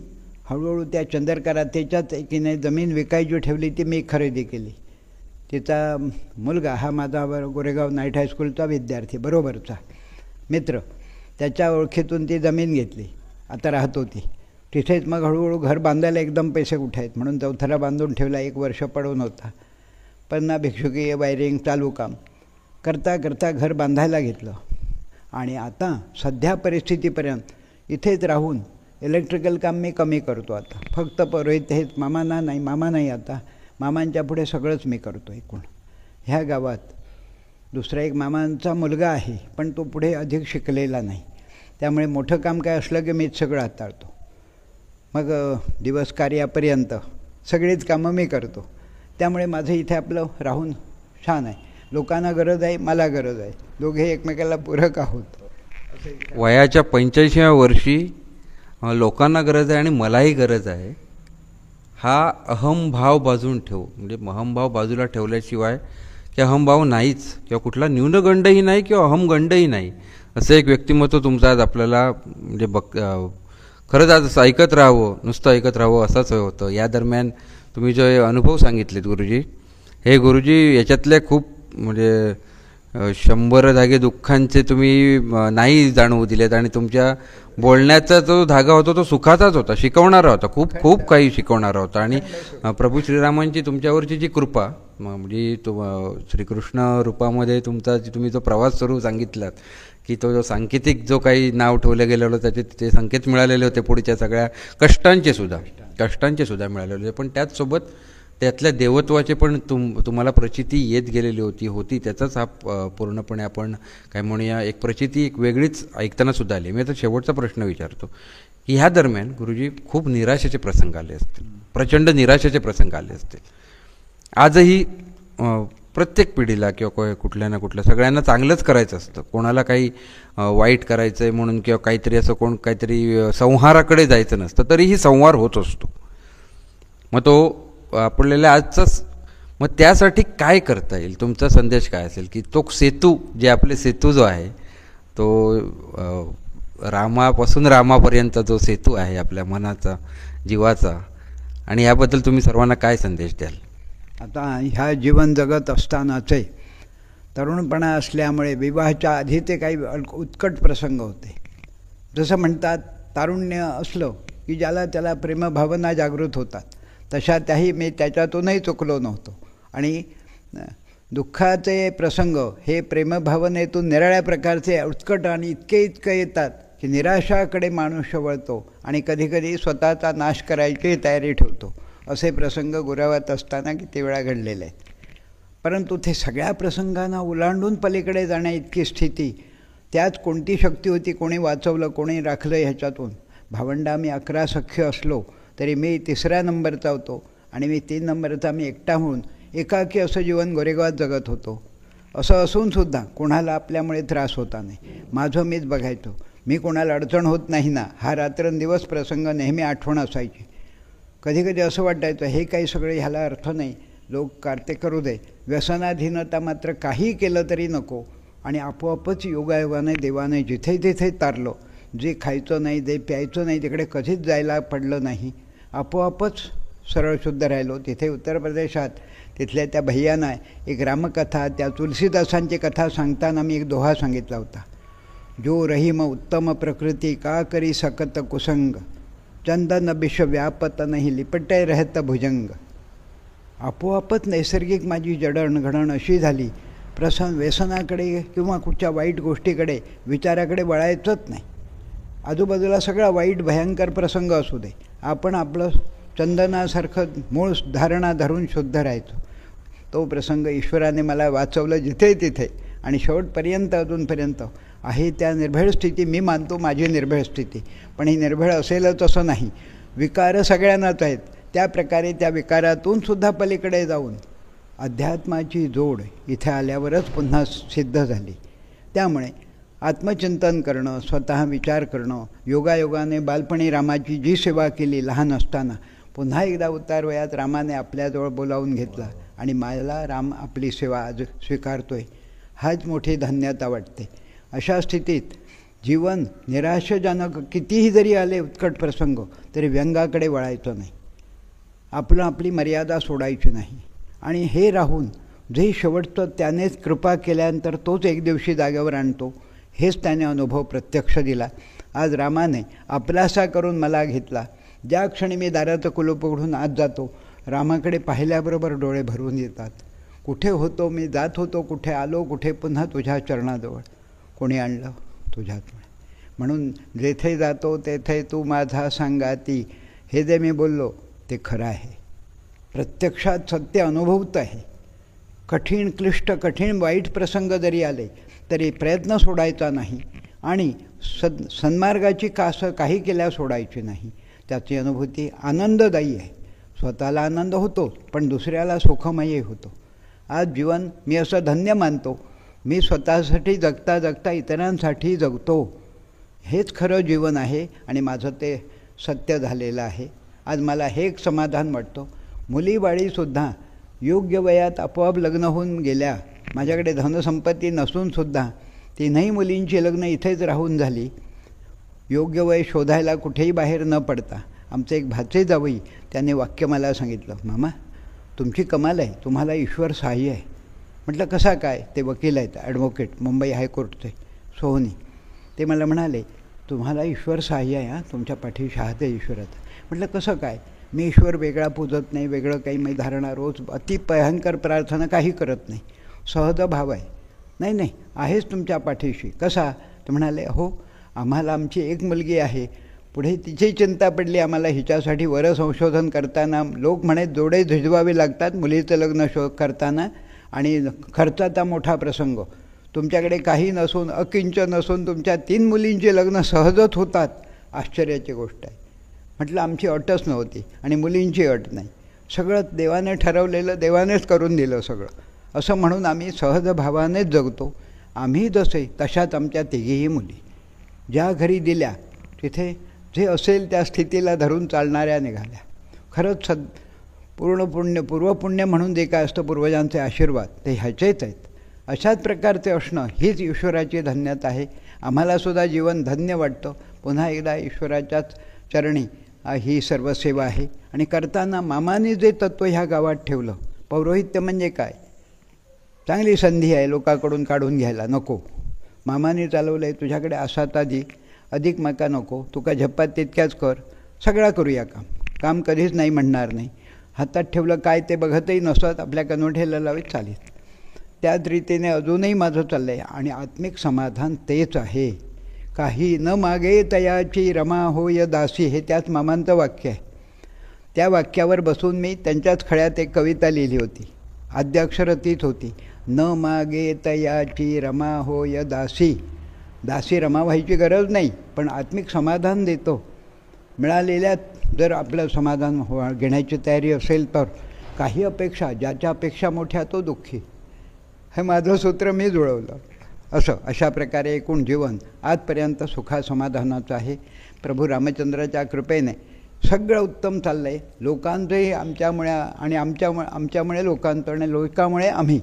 हळूहळू त्या चंदरकारात त्याच्याच एकीने जमीन विकायची ठेवली, ती मी खरेदी केली. तिचा मुलगा हा माझा गोरेगाव नाईट हायस्कूलचा विद्यार्थी, बरोबरचा मित्र, त्याच्या ओळखीतून ती जमीन घेतली. आता राहत होती तिथेच. मग हळूहळू घर बांधायला एकदम पैसे कुठे आहेत म्हणून चौथरा बांधून ठेवला. 1 वर्ष पडून होता. पण भिक्षुकी, वायरिंग, चालू काम करता करता घर बांधायला घेतलं. आणि आता सध्या परिस्थितीपर्यंत इथेच राहून इलेक्ट्रिकल काम मी कमी करतो. आता फक्त पौरोहित्य हेच, मामा नाही आता. मामांच्या पुढे सगळंच मी करतो एकूण. ह्या गावात दुसरा एक मामांचा मुलगा आहे, पण तो पुढे अधिक शिकलेला नाही. त्यामुळे मोठं काम काय असलं की मीच सगळं हाताळतो. मग दिवस कार्यापर्यंत सगळीच कामं मी करतो. त्यामुळे माझं इथे आपलं राहून छान आहे. लोकांना गरज आहे, मला गरज आहे, दोघे एकमेकाला पूरक आहोत. वयाच्या 85व्या वर्षी लोकांना गरज आहे आणि मलाही गरज आहे, हा अहमभाव बाजून ठेवू. म्हणजे अहमभाव बाजूला ठेवल्याशिवाय की अहमभाव नाहीच किंवा कुठला न्यूनगंडही नाही किंवा अहमगंडही नाही असं एक व्यक्तिमत्व तुमचं आज आपल्याला म्हणजे खरंच आज ऐकत राहावं, नुसतं ऐकत राहावं असंच होतं. या दरम्यान तुम्ही जे अनुभव सांगितलेत गुरुजी, हे गुरुजी याच्यातले खूप म्हणजे 100 धागे दुःखांचे तुम्ही नाही जाणवू दिलेत आणि तुमच्या बोलण्याचा जो धागा होता तो सुखाचाच होता, शिकवणारा होता, खूप खूप काही शिकवणारा होता. आणि प्रभू श्रीरामांची तुमच्यावरची जी कृपा म्हणजे श्रीकृष्ण रूपामध्ये तुमचा तुम्ही जो प्रवास सुरू सांगितलात की तो जो सांकेतिक जो काही नाव ठेवलं गेलेलं त्याचे ते संकेत मिळालेले होते पुढच्या सगळ्या कष्टांचे सुद्धा मिळालेले होते, पण त्याचसोबत त्यातल्या देवत्वाचे पण तुम्हाला प्रचिती येत गेलेली होती त्याचाच हा पूर्णपणे आपण काय म्हणूया एक प्रचिती एक वेगळीच ऐकताना सुद्धा आली. मी आता शेवटचा प्रश्न विचारतो की ह्या दरम्यान गुरुजी खूप निराशेचे प्रसंग आले असतील, प्रचंड निराशेचे प्रसंग आले असतील. आजही प्रत्येक पिढीला किंवा कुठल्या ना कुठल्या सगळ्यांना चांगलंच करायचं असतं, कोणाला काही वाईट करायचं आहे म्हणून किंवा काहीतरी असं काहीतरी संहाराकडे जायचं नसतं, तरीही संहार होत असतो. मग तो आपल्याला आजचाच मग त्यासाठी काय करता येईल, तुमचा संदेश काय असेल की तो सेतू जे आपले सेतू जो आहे तो रामापासून रामापर्यंत जो सेतू आहे आपल्या मनाचा जीवाचा, आणि याबद्दल तुम्ही सर्वांना काय संदेश द्याल? आता ह्या जीवन जगत असतानाचे तरुणपणा असल्यामुळे विवाहाच्या आधी ते काही उत्कट प्रसंग होते. जसं म्हणतात तारुण्य असलं की ज्याला त्याला प्रेमभावना जागृत होतात, तशा मी त्याच्यातूनही चुकलो नव्हतो. आणि दुःखाचे प्रसंग हे प्रेमभावनेतून निराळ्या प्रकारचे उत्कट आणि इतके येतात की निराशाकडे माणूस वळतो आणि कधीकधी स्वतःचा नाश करायची तयारी ठेवतो. असे प्रसंग गुरावात असताना किती वेळा घडलेले आहेत. परंतु ते सगळ्या प्रसंगांना ओलांडून पलीकडे जाण्या इतकी स्थिती, त्यात कोणती शक्ती होती, कोणी वाचवलं, कोणी राखलं ह्याच्यातून. भावंडा मी 11 सख्य असलो तरी मी 3ऱ्या नंबरचा होतो आणि मी 3 नंबरचा मी एकटा होऊन एकाकी असं जीवन गोरेगावात जगत होतो. असं असूनसुद्धा कोणाला आपल्यामुळे त्रास होता नाही, माझं मीच बघायचो. मी कोणाला अडचण होत नाही ना, हा रात्रंदिवस प्रसंग नेहमी आठवण असायची. कधीकधी असं वाटायचं हे काही सगळे ह्याला अर्थ नाही, लोक कार्ते करू दे, व्यसनाधीनता मात्र काही केलं तरी नको. आणि आपोआपच योगायोगाने देवाने जिथे जिथे तारलं, जे खायचं नाही, जे प्यायचं नाही तिकडे कधीच जायला पडलं नाही, आपोआपच सरळ शुद्ध राहिलो. तिथे उत्तर प्रदेशात तिथल्या त्या भैयानं एक रामकथा, त्या तुलसीदासांची कथा सांगताना मी एक दोहा सांगितला होता. जो रहीम उत्तम प्रकृती का करी सकत कुसंग, चंदन बिष व्यापत नाही लिपटे रहत भुजंग. आपोआपच नैसर्गिक माझी जडणघडण अशी झाली, व्यसनाकडे किंवा कुठच्या वाईट गोष्टीकडे विचाराकडे वळायचंच नाही. आजूबाजूला सगळा वाईट भयंकर प्रसंग असू दे, आपण आपलं चंदनासारखं मूळ धारणा धरून शुद्ध राहायचो. तो प्रसंग ईश्वराने मला वाचवलं जिथे तिथे, आणि शेवटपर्यंत अजूनपर्यंत आहे त्या निर्भेळ स्थिती मी मानतो माझी निर्भेळ स्थिती. पण ही निर्भेळ असेलच असं नाही, विकार सगळ्यांनाच आहेत. त्या प्रकारे त्या विकारातून सुद्धा पलीकडे जाऊन अध्यात्माची जोड इथे आल्यावरच पुन्हा सिद्ध झाली. त्यामुळे आत्मचिंतन करणं, स्वतः विचार करणं, योगायोगाने बालपणी रामाची जी सेवा केली लहान असताना, पुन्हा एकदा उतार वयात रामाने आपल्याजवळ बोलावून घेतला आणि मला राम आपली सेवा आज स्वीकारतोय, हाच मोठी धन्यता वाटते. अशा स्थितीत जीवन निराशाजनक कितीही जरी आले उत्कट प्रसंग तरी व्यंगाकडे वळायचं नाही, आपली मर्यादा सोडायची नाही. आणि हे राहून जे शेवटचं त्यानेच कृपा केल्यानंतर तोच एक दिवशी जागेवर आणतो, हेच त्याने अनुभव प्रत्यक्ष दिला. आज रामाने आपलासा करून मला घेतला. ज्या क्षणी मी दाराचं कुलूप उघडून आत जातो, रामाकडे पाहिल्याबरोबर डोळे भरून येतात. कुठे होतो मी, जात होतो कुठे, आलो कुठे, पुन्हा तुझ्या चरणाजवळ. कोणी आणलं? तुझ्याचमुळे. म्हणून जेथे जातो तेथे तू माझा सांगाती, हे जे मी बोललो ते खरं आहे, प्रत्यक्षात सत्य अनुभवत आहे. कठीण क्लिष्ट कठीण वाईट प्रसंग जरी आले तरी प्रयत्न सोडायचा नाही. आणि सन्मार्गाची कासं काही केल्या सोडायची नाही. त्याची अनुभूती आनंददायी आहे. स्वतःला आनंद होतो पण दुसऱ्याला सुखमयही होतो. आज जीवन मी असं धन्य मानतो. मी स्वतःसाठी जगता जगता इतरांसाठी जगतो. हेच खरं जीवन आहे आणि माझं ते सत्य झालेलं आहे. आज मला हे एक समाधान वाटतं. मुलीबाळीसुद्धा योग्य वयात आपोआप लग्न होऊन गेल्या. माझ्याकडे धनसंपत्ती नसूनसुद्धा तीनही मुलींची लग्न इथेच राहून झाली. योग्य वय शोधायला कुठेही बाहेर न पडता. आमचे एक भाचे जावई त्याने वाक्य मला सांगितलं, मामा तुमची कमाल आहे, तुम्हाला ईश्वर सहाय्य आहे. म्हटलं कसा काय? ते वकील आहेत, ॲडव्होकेट, मुंबई हायकोर्टचे, सोहनी. ते मला म्हणाले तुम्हाला ईश्वर सहाय्य आहे, हां, तुमच्या पाठीशी हात आहे ईश्वराचा. म्हटलं कसं काय? मी ईश्वर वेगळा पूजत नाही, वेगळं काही मी धारणा रोज अति भयंकर प्रार्थना काही करत नाही, सहज भाव आहे. नाही नाही आहेच तुमच्या पाठीशी. कसा? ते म्हणाले हो, आम्हाला आमची एक मुलगी आहे, पुढे तिची चिंता पडली आम्हाला. हिच्यासाठी वर संशोधन करताना लोक म्हणे जोडे झिजवावे लागतात मुलीचं लग्न करताना, आणि खर्चाचा मोठा प्रसंग. तुमच्याकडे काही नसून अकिंचन नसून तुमच्या 3 मुलींची लग्न सहजच होतात, आश्चर्याची गोष्ट आहे. म्हटलं आमची अटच नव्हती आणि मुलींची अट नाही, सगळं देवाने ठरवलेलं, देवानेच करून दिलं सगळं. असं म्हणून आम्ही सहज भावानेच जगतो. आम्ही जसे तशाच आमच्या तिघीही मुली. ज्या घरी दिल्या तिथे जे असेल त्या स्थितीला धरून चालणाऱ्या निघाल्या. खरंच पूर्वपुण्य म्हणून जे काय असतं, पूर्वजांचे आशीर्वाद, ते ह्याचेच आहेत. अशाच प्रकारचे असणं हीच ईश्वराची धन्यता आहे. आम्हालासुद्धा जीवन धन्य वाटतं. पुन्हा एकदा ईश्वराच्याच चरणी ही सर्व सेवा आहे. आणि करताना मामाने जे तत्त्व ह्या गावात ठेवलं, पौरोहित्य म्हणजे काय, चांगली संधी आहे लोकांकडून काढून घ्यायला, नको. मामाने चालवलं आहे, तुझ्याकडे असाच अधिक माका नको, तुका झप्पात तितक्याच कर, सगळा करूया काम कधीच नाही म्हणणार नाही. हातात ठेवलं काय ते बघतही नसत, आपल्या कनवठेला लावीत चालेल. त्याच रीतीने अजूनही माझं चाललं आहे. आणि आत्मिक समाधान तेच आहे. काही न मागे तयाची रमा होय दासी, हे त्याच मामांचं वाक्य आहे. त्या वाक्यावर बसून मी त्यांच्याच खळ्यात एक कविता लिहिली होती. आद्य अक्षर तीच होती, न मागे तयाची रमा होय दासी. दासी रमा व्हायची गरज नाही, पण आत्मिक समाधान देतो. मिळालेल्यात जर आपलं समाधान घेण्याची तयारी असेल तर काही अपेक्षा, ज्याच्या अपेक्षा मोठ्या तो दुःखी. हे माझं सूत्र मी जुळवलं. अशा प्रकारे एकूण जीवन आजपर्यंत सुखासमाधानाचं आहे. प्रभू रामचंद्राच्या कृपेने सगळं उत्तम चाललं आहे. लोकांचंही आमच्यामुळे आणि आमच्यामुळे लोकांचं आणि लोकांमुळे आम्ही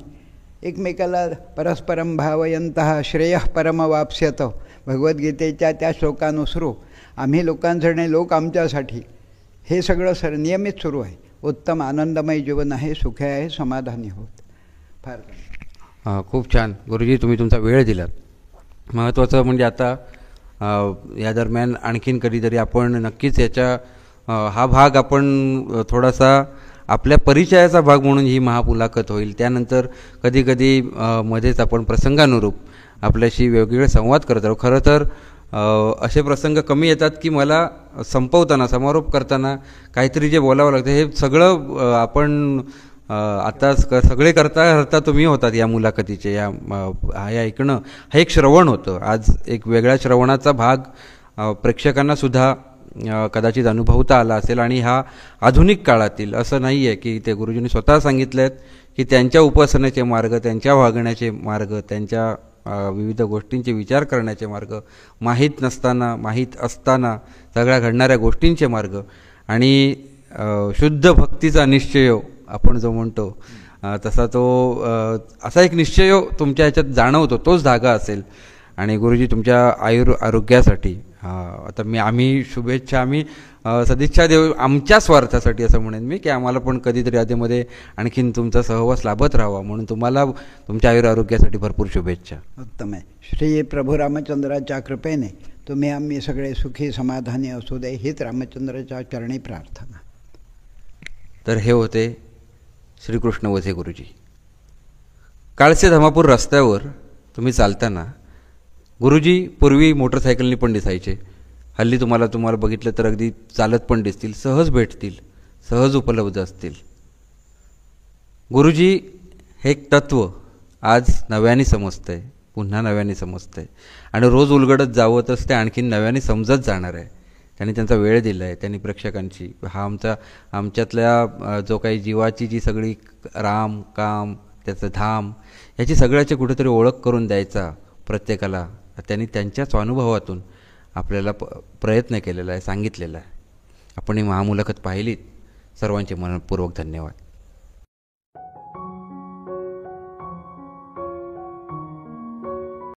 एकमेकाला परस्परं भावयंतः श्रेयः परमवाप्स्यत, भगवद्गीतेच्या त्या श्लोकानुसरू आम्ही लोकांसाठी, लोक आमच्यासाठी, हे सगळं नियमित सुरू आहे. उत्तम आनंदमय जीवन आहे, सुखी आहे, समाधानी होत. फार खूप छान गुरुजी, तुम्ही तुमचा वेळ दिलात. महत्त्वाचं म्हणजे आता या दरम्यान आणखीन कधीतरी आपण नक्कीच हा भाग आपण थोडासा आपल्या परिचयाचा भाग म्हणून ही महामुलाखत होईल. त्यानंतर कधीकधी मध्येच आपण प्रसंगानुरूप आपल्याशी वेगवेगळे संवाद करत राहू. खरं तर असे प्रसंग कमी येतात की मला संपवताना, समारोप करताना काहीतरी जे बोलावं लागतं, हे सगळं आपण आता सगळे करता तुम्ही होतात या मुलाखतीचे. हे ऐकणं हे एक श्रवण होतं. आज एक वेगळ्या श्रवणाचा भाग प्रेक्षकांनासुद्धा कदाचित अनुभवता आला असेल. आणि हा आधुनिक काळातील असं नाही आहे की ते गुरुजींनी स्वतः सांगितलं आहेत की त्यांच्या उपासनेचे मार्ग, त्यांच्या वागण्याचे मार्ग, त्यांच्या विविध गोष्टींचे विचार करण्याचे मार्ग, माहीत नसताना माहीत असताना सगळ्या घडणाऱ्या गोष्टींचे मार्ग, आणि शुद्ध भक्तीचा निश्चय आपण जो म्हणतो तसा तो असा एक निश्चय तुमच्या ह्याच्यात जाणवतो, तोच धागा असेल. आणि गुरुजी तुमच्या आरोग्यासाठी आता आम्ही शुभेच्छा, आम्ही सदिच्छा देऊ आमच्या स्वार्थासाठी असं म्हणेन मी, की आम्हाला पण कधीतरी आधीमध्ये आणखीन तुमचा सहवास लाभत राहावा, म्हणून तुम्हाला तुमच्या आरोग्यासाठी भरपूर शुभेच्छा. उत्तम आहे. श्री प्रभू रामचंद्राच्या कृपेने तुम्ही आम्ही सगळे सुखी समाधानी असू दे, हीच रामचंद्राच्या चरणी प्रार्थना. तर हे होते श्रीकृष्ण वझे गुरुजी. काळसे धामापूर रस्त्यावर तुम्ही चालताना गुरुजी पूर्वी मोटरसायकलनी पण दिसायचे. हल्ली तुम्हाला बघितलं तर अगदी चालत पण दिसतील, सहज भेटतील, सहज उपलब्ध असतील. गुरुजी हे एक तत्त्व आज नव्याने समजतंय. पुन्हा नव्याने समजतं आहे आणि रोज उलगडत जावतच ते आणखीन नव्याने समजत जाणार आहे. त्यांनी त्यांचा वेळ दिला आहे, त्यांनी प्रेक्षकांची हा आमच्यातल्या जो काही जीवाची जी सगळी राम काम त्याचं धाम याची सगळ्याची कुठेतरी ओळख करून द्यायचा प्रत्येकाला त्यांनी त्यांच्याच अनुभवातून आपल्याला प्रयत्न केलेला आहे, सांगितलेला आहे. आपण ही महामुलाखत पाहिलीत. सर्वांचे मनपूर्वक धन्यवाद.